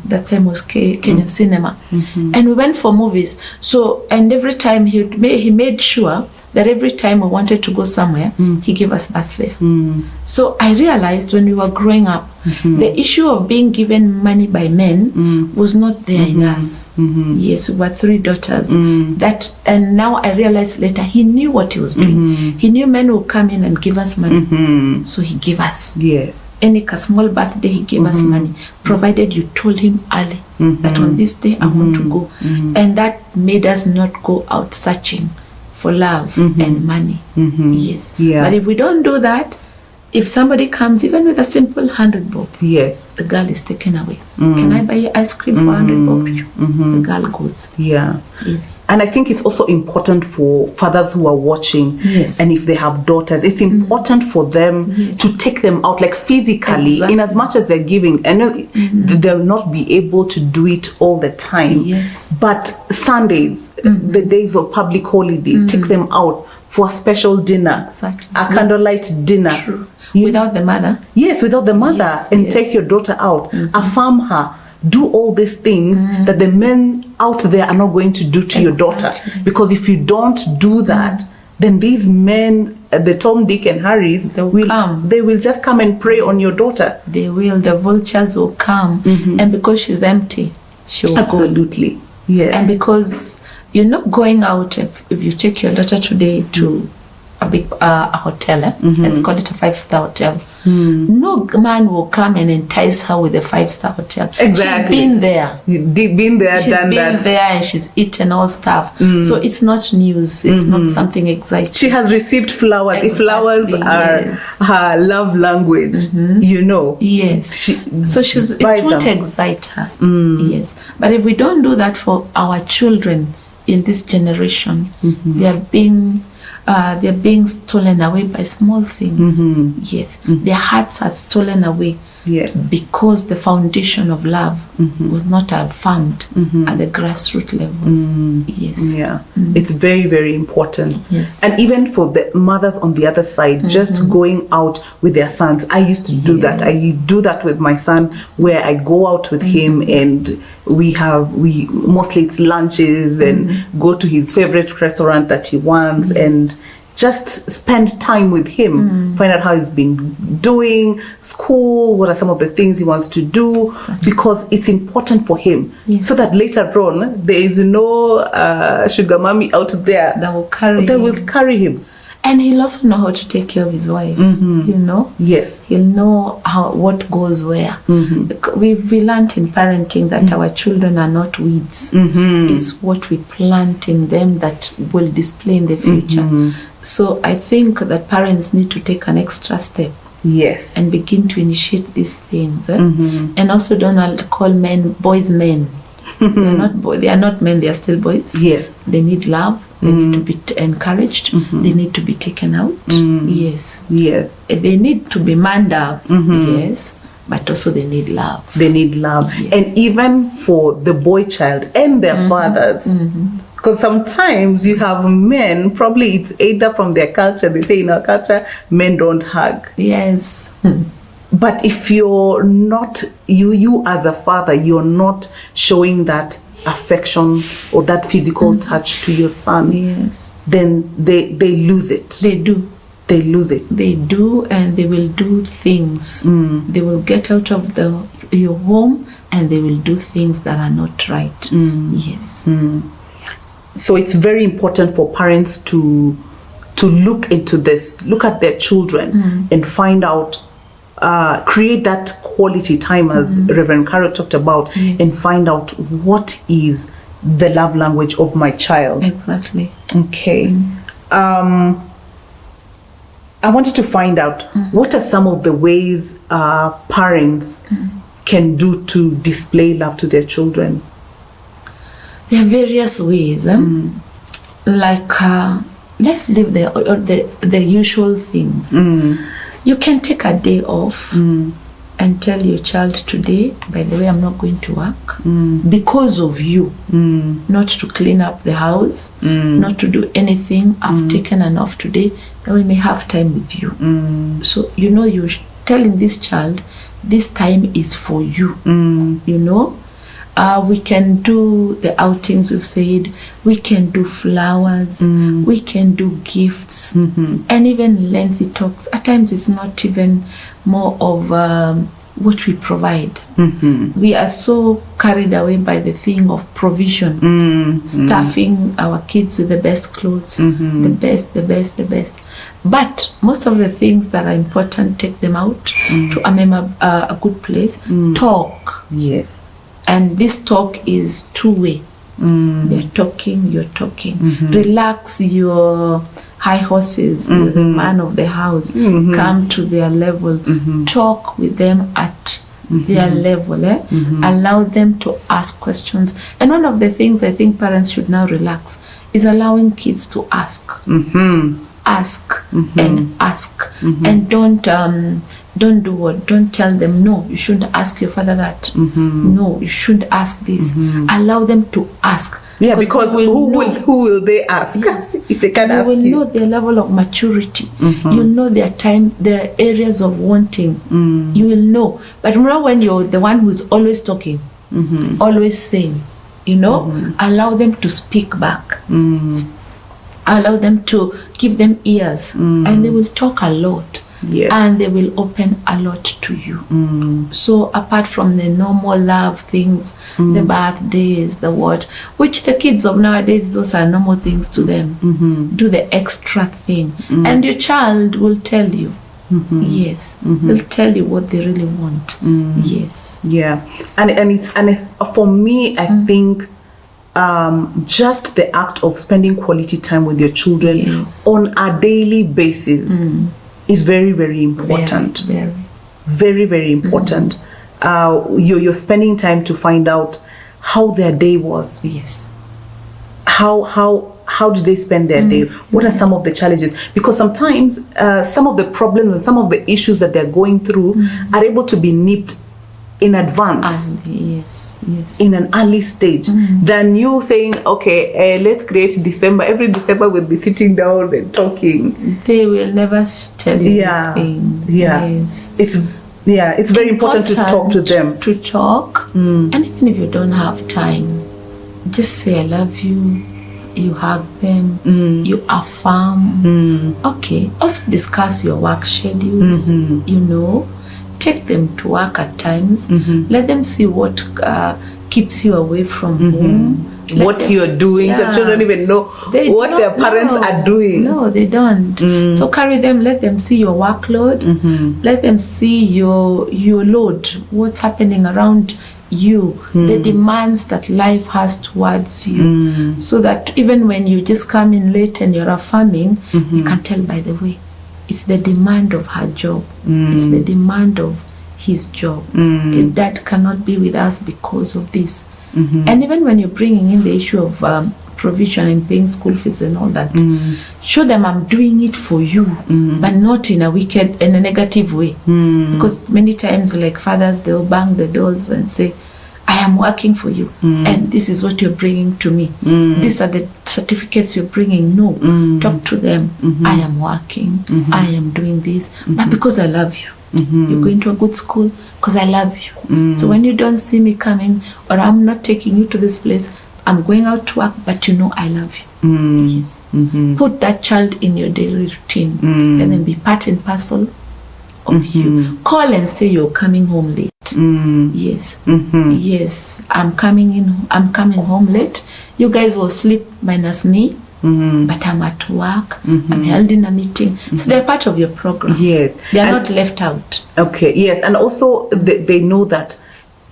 That time was Kenyan cinema. And we went for movies. So, and every time he made sure that every time we wanted to go somewhere, he gave us bus fare. So I realized when we were growing up, the issue of being given money by men was not there in us. Yes, we were 3 daughters. And now I realized later, he knew what he was doing. He knew men would come in and give us money. So he gave us. Yes. Any small birthday, he gave us money, provided you told him early that on this day I want to go. And that made us not go out searching for love and money. Yes. Yeah. But if we don't do that, if somebody comes even with a simple 100 bob, Yes. the girl is taken away. Can I buy you ice cream for 100 bob? The girl goes. Yeah. Yes. And I think it's also important for fathers who are watching, Yes. and if they have daughters, it's important for them Yes. to take them out, like physically, Exactly. in as much as they're giving. I know they'll not be able to do it all the time. Yes. But Sundays, the days of public holidays, take them out for a special dinner, Exactly. a candlelight dinner. True. You- Without the mother. Yes, without the mother, Yes, and yes. take your daughter out, affirm her, do all these things that the men out there are not going to do to your daughter. Exactly. Because if you don't do that, then these men, the Tom, Dick, and Harrys, They'll come. they will just come and prey on your daughter. They will. The vultures will come. And because she's empty, she will go. Absolutely. Yes. And because you're not going out, if you take your daughter today to a big a hotel, let's call it a 5-star hotel, no man will come and entice her with a 5-star hotel. Exactly. She's been there. Been there, She's done been that. there and she's eaten all stuff. So it's not news. It's not something exciting. She has received flowers. If flowers Exactly, are yes. her love language, you know. Yes. So it buy won't them. excite her. Yes. But if we don't do that for our children in this generation, they're being stolen away by small things. Yes. Their hearts are stolen away. Yes. Because the foundation of love was not affirmed at the grassroots level. Yes. Yeah, it's very, very important. Yes. And even for the mothers on the other side, just going out with their sons. I used to do that. I Yes. do that with my son, where I go out with him and we mostly it's lunches and go to his favorite restaurant that he wants and just spend time with him, find out how he's been doing, school, what are some of the things he wants to do, Exactly. because it's important for him. Yes. So that later on, there is no sugar mommy out there That will carry that him. will carry him. And he'll also know how to take care of his wife. You know? Yes. He'll know what goes where. We learned in parenting that our children are not weeds. It's what we plant in them that will display in the future. So I think that parents need to take an extra step Yes. and begin to initiate these things. And also don't call boys men. They are not men, they are still boys. Yes. They need love. They need to be encouraged. They need to be taken out. Yes. Yes. They need to be manned up. Yes. But also they need love. They need love. Yes. And even for the boy child and their fathers. Because sometimes you have men, probably it's either from their culture, they say in our culture, men don't hug. Yes. But if you're not, you as a father, you're not showing that affection or that physical touch to your son, Yes. then they lose it. They do. They lose it. They do, and they will do things. They will get out of your home and they will do things that are not right. Yes. So it's very important for parents to look into this, look at their children and find out, create that quality time as Reverend Carol talked about, Yes. and find out what is the love language of my child. Exactly. Okay. I wanted to find out what are some of the ways parents can do to display love to their children. There are various ways. Like, let's leave the usual things. You can take a day off and tell your child today, by the way, I'm not going to work because of you. Not to clean up the house, not to do anything. I've taken an off today, that we may have time with you. So, you know, you're telling this child, this time is for you. You know? We can do the outings we've said, we can do flowers, we can do gifts, and even lengthy talks. At times it's not even more of what we provide. We are so carried away by the thing of provision, stuffing our kids with the best clothes, the best. But most of the things that are important, take them out to a good place, talk. Yes. And this talk is two-way. They're talking, you're talking. Relax your high horses, you're the man of the house. Come to their level. Talk with them at their level. Allow them to ask questions. And one of the things I think parents should now relax is allowing kids to ask. Ask and ask. And don't do what? Don't tell them, no, you shouldn't ask your father that. No, you shouldn't ask this. Allow them to ask. Yeah, because who will they ask? Yes. If they can ask you will you. know their level of maturity. You'll know their time, their areas of wanting. You will know. But remember, when you're the one who's always talking, always saying, allow them to speak back. Allow them to give them ears, and they will talk a lot. Yes. And they will open a lot to you. So apart from the normal love things, the birthdays, the what, which the kids of nowadays, those are normal things to them. Do the extra thing. And your child will tell you. Yes. They'll tell you what they really want. Yes. Yeah. And for me, I think just the act of spending quality time with your children on a daily basis is very, very important. Very, very important. You're spending time to find out how their day was. Yes. How did they spend their day? What are some of the challenges? Because sometimes some of the problems and some of the issues that they're going through are able to be nipped in advance. Yes. In an early stage than you saying, okay, let's create December. Every December we'll be sitting down and talking. They will never tell you anything. Yes. It's very important to talk to them. To talk. And even if you don't have time, just say I love you. You hug them. You affirm. Okay. Also discuss your work schedules. Take them to work at times. Let them see what keeps you away from home. What you're doing. Some children don't even know what their parents are doing. No, they don't. So carry them. Let them see your workload. Let them see your load. What's happening around you. The demands that life has towards you. So that even when you just come in late and you're affirming, you can tell, by the way, it's the demand of her job. It's the demand of his job. Dad cannot be with us because of this. And even when you're bringing in the issue of provision and paying school fees and all that, show them I'm doing it for you, but not in a negative way. Because many times, like fathers, they'll bang the doors and say, I am working for you, and this is what you're bringing to me. These are the certificates you're bringing. No, talk to them. I am working. I am doing this, but because I love you. You're going to a good school because I love you. So when you don't see me coming, or I'm not taking you to this place, I'm going out to work, but I love you. Yes. Put that child in your daily routine, and then be part and parcel of you. Call and say you're coming home late. Yes. Yes, I'm coming home late. You guys will sleep minus me, but I'm at work. I'm held in a meeting. So they're part of your program. Yes. They're not left out. Okay, yes. And also they know that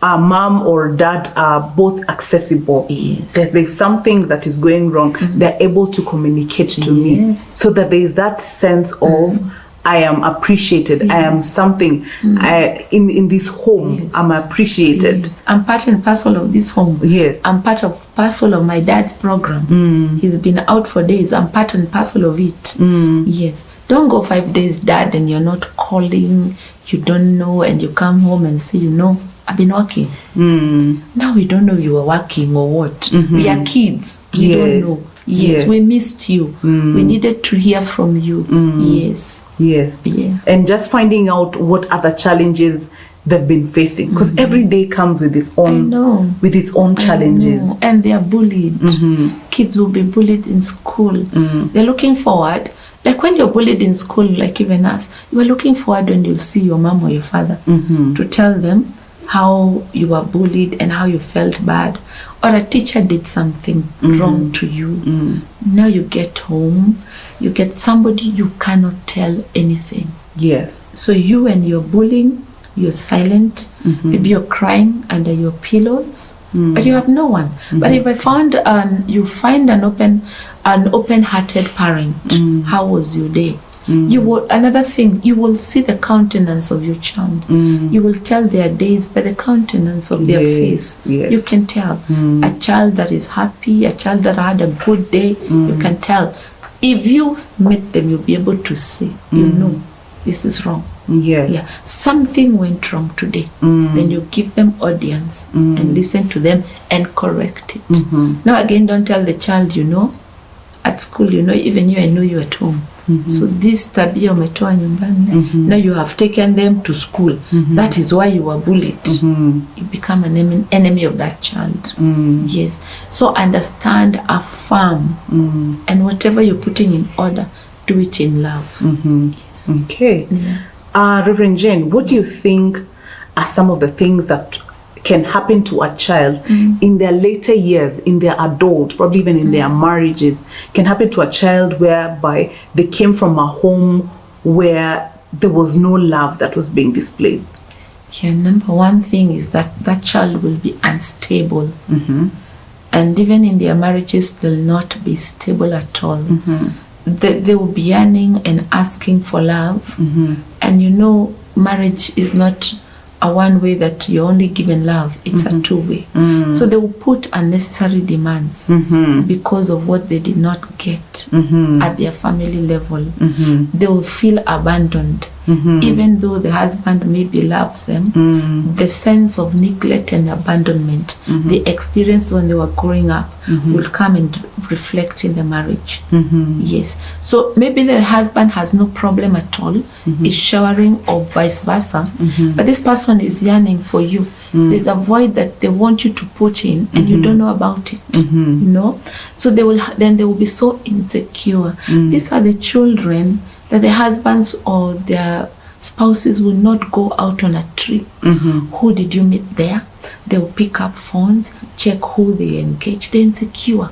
mom or dad are both accessible. Yes. There's something that is going wrong. They're able to communicate to me. So that there is that sense of I am appreciated. I am something. In this home, I'm appreciated. Yes. I'm part and parcel of this home. Yes. I'm part and parcel of my dad's program. He's been out for days. I'm part and parcel of it. Yes. Don't go 5 days, Dad, and you're not calling. You don't know, and you come home and say, I've been working. Now we don't know you were working or what. We are kids. We don't know. Yes, we missed you. We needed to hear from you. Yes. Yeah. And just finding out what other challenges they've been facing, because every day comes with its own challenges. And they are bullied. Kids will be bullied in school. They're looking forward, like when you're bullied in school, like even us, you are looking forward when you'll see your mom or your father to tell them how you were bullied and how you felt bad, or a teacher did something wrong to you. Now you get home, you get somebody you cannot tell anything. Yes. So you and your bullying you're silent, maybe you're crying under your pillows, but you have no one. But if I found you find an open-hearted parent, how was your day? You will, another thing, you will see the countenance of your child. You will tell their days by the countenance of their face. Yes. You can tell a child that is happy, a child that had a good day. You can tell. If you meet them, you'll be able to see. You know, this is wrong. Yes. Yeah, something went wrong today. Then you give them audience and listen to them and correct it. Now again, don't tell the child, you know, at school, you know, even you, I know you at home. So this tabia umetoa nyumbani. Now you have taken them to school. That is why you were bullied. You become an enemy of that child. Yes. So understand, affirm, and whatever you're putting in order, do it in love. Yes. Okay. Yeah. Reverend Jane, what do you think are some of the things that can happen to a child in their later years, in their adult, probably even in their marriages, can happen to a child whereby they came from a home where there was no love that was being displayed? Yeah, number one thing is that that child will be unstable. And even in their marriages, they'll not be stable at all. They will be yearning and asking for love. And you know, marriage is not a one way that you're only given love. It's a two-way. So they will put unnecessary demands because of what they did not get at their family level. They will feel abandoned. Even though the husband maybe loves them, the sense of neglect and abandonment they experienced when they were growing up will come and reflect in the marriage. Yes. So maybe the husband has no problem at all, is showering or vice versa, but this person is yearning for you. There's a void that they want you to put in and you don't know about it. You know? So they will be so insecure. These are the children that the husbands or their spouses will not go out on a trip. Who did you meet there? They will pick up phones, check who they engage. They're insecure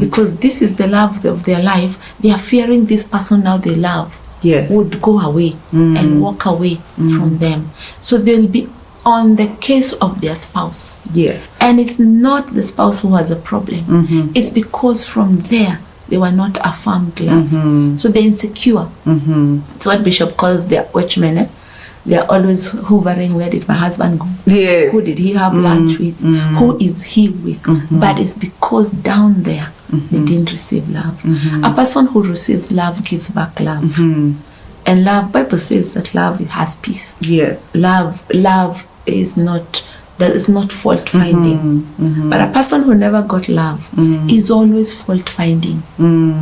because this is the love of their life. They are fearing this person now they love would go away and walk away from them. So they'll be on the case of their spouse. Yes. And it's not the spouse who has a problem. It's because from there they were not affirmed love. So they're insecure. It's what Bishop calls their watchmen. They are always hovering, where did my husband go? Yes. Who did he have lunch with? Who is he with? But it's because down there they didn't receive love. A person who receives love gives back love. And love, Bible says that love has peace. Yes. Love is not fault finding. But a person who never got love is always fault finding.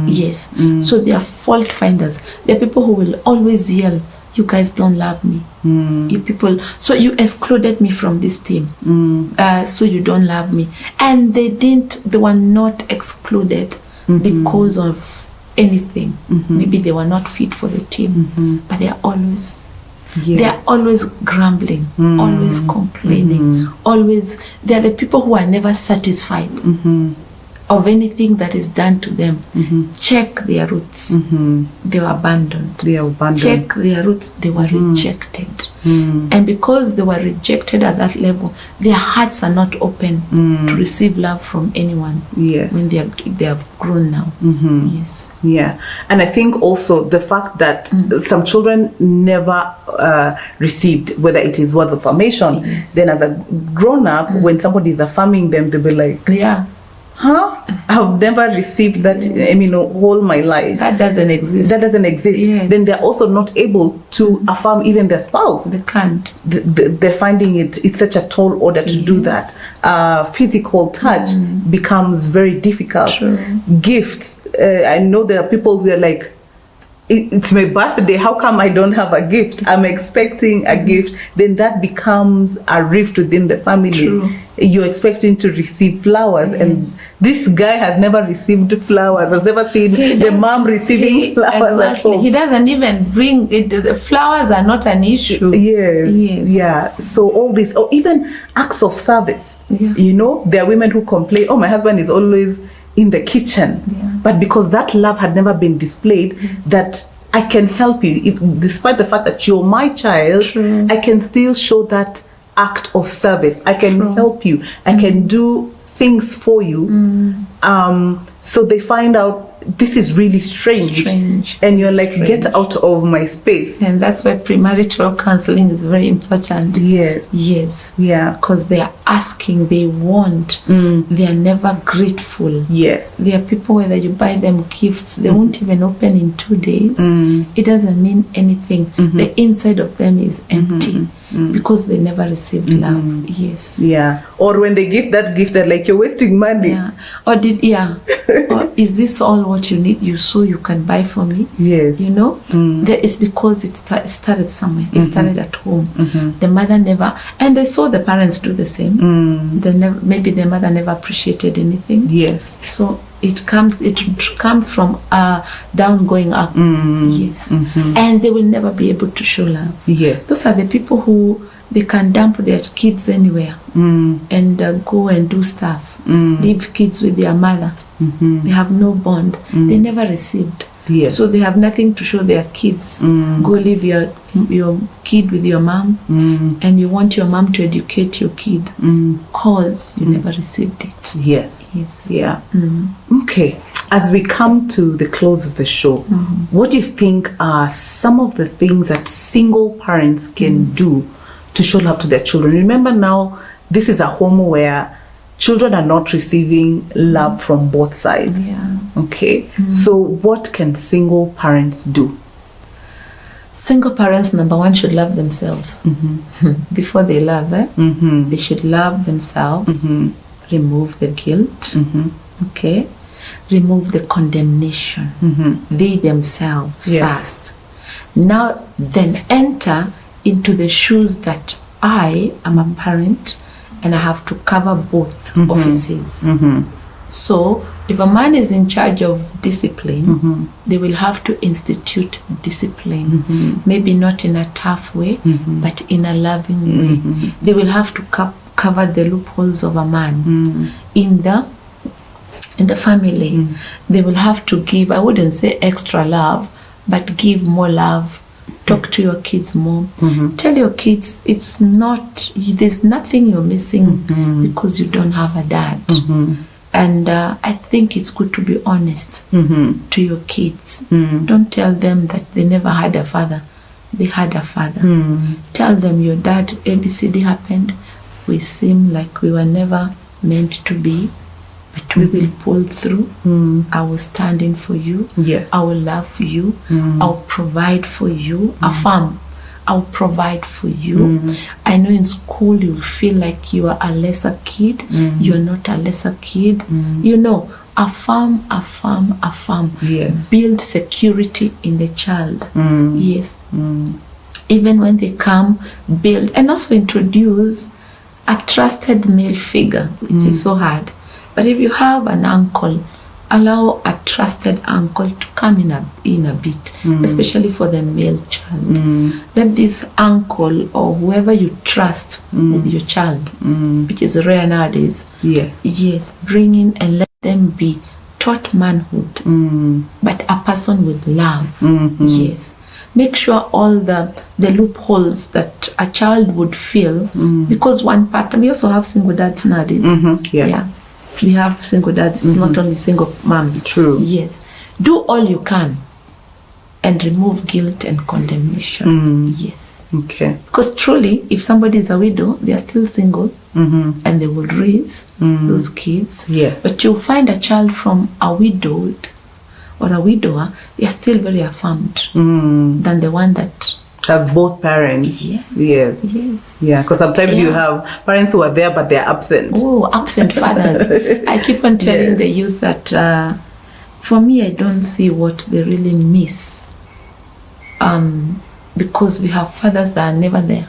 Yes. So they are fault finders. They are people who will always yell, you guys don't love me. You people, so you excluded me from this team. So you don't love me. And they were not excluded because of anything. Maybe they were not fit for the team, but they are always they are always grumbling, always complaining, always. They are the people who are never satisfied of anything that is done to them. Check their roots. They were abandoned. Check their roots. They were rejected. And because they were rejected at that level, their hearts are not open to receive love from anyone. Yes. When they have grown now. Yes. Yeah. And I think also the fact that some children never received, whether it is words of affirmation, then as a grown up, when somebody is affirming them, they'll be like, yeah. Huh? I've never received that, I mean, all my life. That doesn't exist. Yes. Then they're also not able to affirm even their spouse. They can't. They're finding it's such a tall order to do that. Physical touch becomes very difficult. True. Gifts. I know there are people who are like, it's my birthday, how come I don't have a gift? I'm expecting a gift. Then that becomes a rift within the family. True. You're expecting to receive flowers, and this guy has never received flowers, has never seen the mom receiving flowers at home. He doesn't even bring it. The flowers are not an issue. Yes. Yeah. So all this, or even acts of service. Yeah. You know, there are women who complain, oh, my husband is always in the kitchen. Yeah. But because that love had never been displayed, that I can help you. Despite the fact that you're my child, True. I can still show that act of service. I can True. help you. I can do things for you. So they find out this is really strange. And you're like, get out of my space. And that's why premarital counseling is very important. Yes. Yes. Yeah. Because they are asking, they want, they are never grateful. Yes. There are people, whether you buy them gifts, they won't even open in 2 days. It doesn't mean anything. The inside of them is empty because they never received love. Yes. Yeah. Or when they give that gift, they're like, you're wasting money. Yeah. Or or is this all what you need? You can buy for me? Yes. You know, it's because it started somewhere. It started at home. The mother never, and they saw the parents do the same. Maybe the mother never appreciated anything. Yes. So it comes from down going up. Yes. And they will never be able to show love. Yes. Those are the people who they can dump their kids anywhere and go and do stuff. Leave kids with their mother. They have no bond. They never received. Yes. So they have nothing to show their kids. Go leave your kid with your mom, and you want your mom to educate your kid because you never received it. Yes. Yes. Yeah. Okay. As we come to the close of the show, what do you think are some of the things that single parents can do to show love to their children? Remember now, this is a home where children are not receiving love from both sides. Yeah. Okay. So what can single parents do? Single parents, number one, should love themselves. Before they love, they should love themselves. Remove the guilt. Okay. Remove the condemnation. They themselves first. Now, then enter into the shoes that I am a parent and I have to cover both offices. So if a man is in charge of discipline, they will have to institute discipline. Maybe not in a tough way, but in a loving way. They will have to cover the loopholes of a man. In the family, they will have to give, I wouldn't say extra love, but give more love. Talk to your kids more. Tell your kids there's nothing you're missing because you don't have a dad. And I think it's good to be honest to your kids. Don't tell them that they never had a father. They had a father. Tell them your dad, ABCD happened. We seem like we were never meant to be, but we will pull through. I will stand in for you. Yes. I will love you. I'll provide for you. Affirm. I'll provide for you. I know in school you'll feel like you are a lesser kid. You're not a lesser kid. You know, affirm. Yes. Build security in the child. Yes. Even when they come, build. And also introduce a trusted male figure, which is so hard. But if you have an uncle, allow a trusted uncle to come in a bit, especially for the male child. Let this uncle or whoever you trust with your child, which is rare nowadays, yes, bring in and let them be taught manhood, but a person with love. Yes. Make sure all the loopholes that a child would feel, because one part, we also have single dads nowadays. Yeah. We have single dads. It's not only single moms. True. Yes. Do all you can and remove guilt and condemnation. Yes. Okay. Because truly, if somebody is a widow, they are still single and they will raise those kids. Yes. But you'll find a child from a widowed or a widower, they are still very affirmed than the one that has both parents. Yes. Yeah, because sometimes you have parents who are there but they're absent. Oh, absent fathers. I keep on telling the youth that for me, I don't see what they really miss. Because we have fathers that are never there.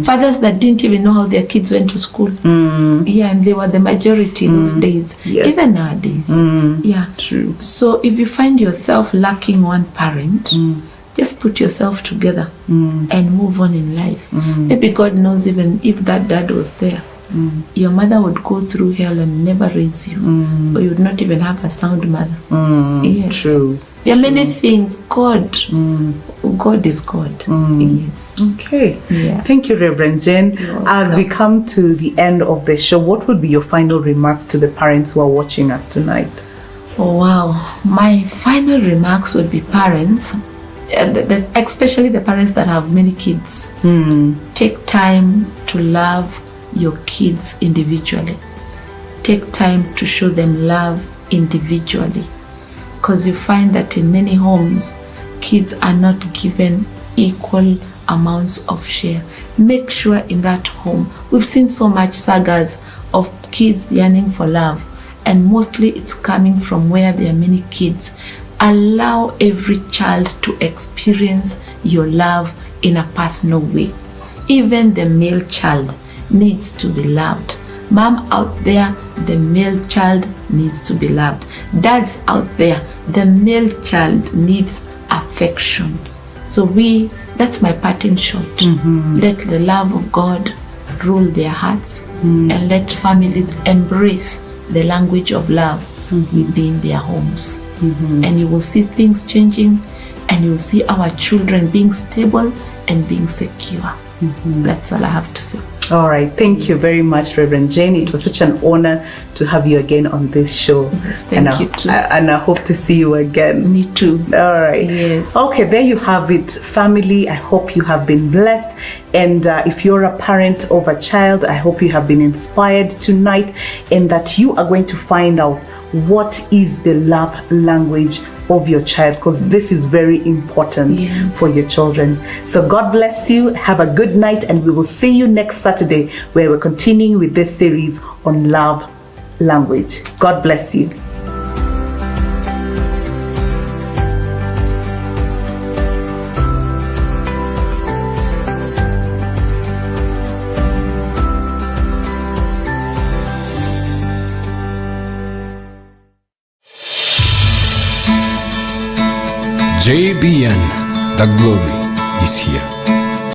Fathers that didn't even know how their kids went to school. Yeah, and they were the majority those days. Yes. Even nowadays. Yeah. True. So if you find yourself lacking one parent, just put yourself together and move on in life. Maybe God knows even if that dad was there, your mother would go through hell and never raise you, or you would not even have a sound mother. Yes. True. There are many things. God is God. Yes. Okay. Yeah. Thank you, Reverend Jane. You're As we come to the end of the show, what would be your final remarks to the parents who are watching us tonight? Oh, wow. My final remarks would be parents, especially the parents that have many kids. Take time to love your kids individually. Take time to show them love individually. Because you find that in many homes, kids are not given equal amounts of share. Make sure in that home, we've seen so much sagas of kids yearning for love, and mostly it's coming from where there are many kids. Allow every child to experience your love in a personal way. Even the male child needs to be loved. Mom out there, the male child needs to be loved. Dads out there, the male child needs affection. So that's my parting shot. Let the love of God rule their hearts, and let families embrace the language of love within their homes. And you will see things changing, and you will see our children being stable and being secure. That's all I have to say. All right. Thank you very much, Reverend Jane. It was such an honor to have you again on this show. Yes, thank you too. And I hope to see you again. Me too. All right. Yes. Okay, there you have it, family. I hope you have been blessed. And if you're a parent of a child, I hope you have been inspired tonight, and that you are going to find out what is the love language of your child, because this is very important for your children. So God bless you. Have a good night, and we will see you next Saturday, where we're continuing with this series on love language. God bless you. JBN, the glory is here.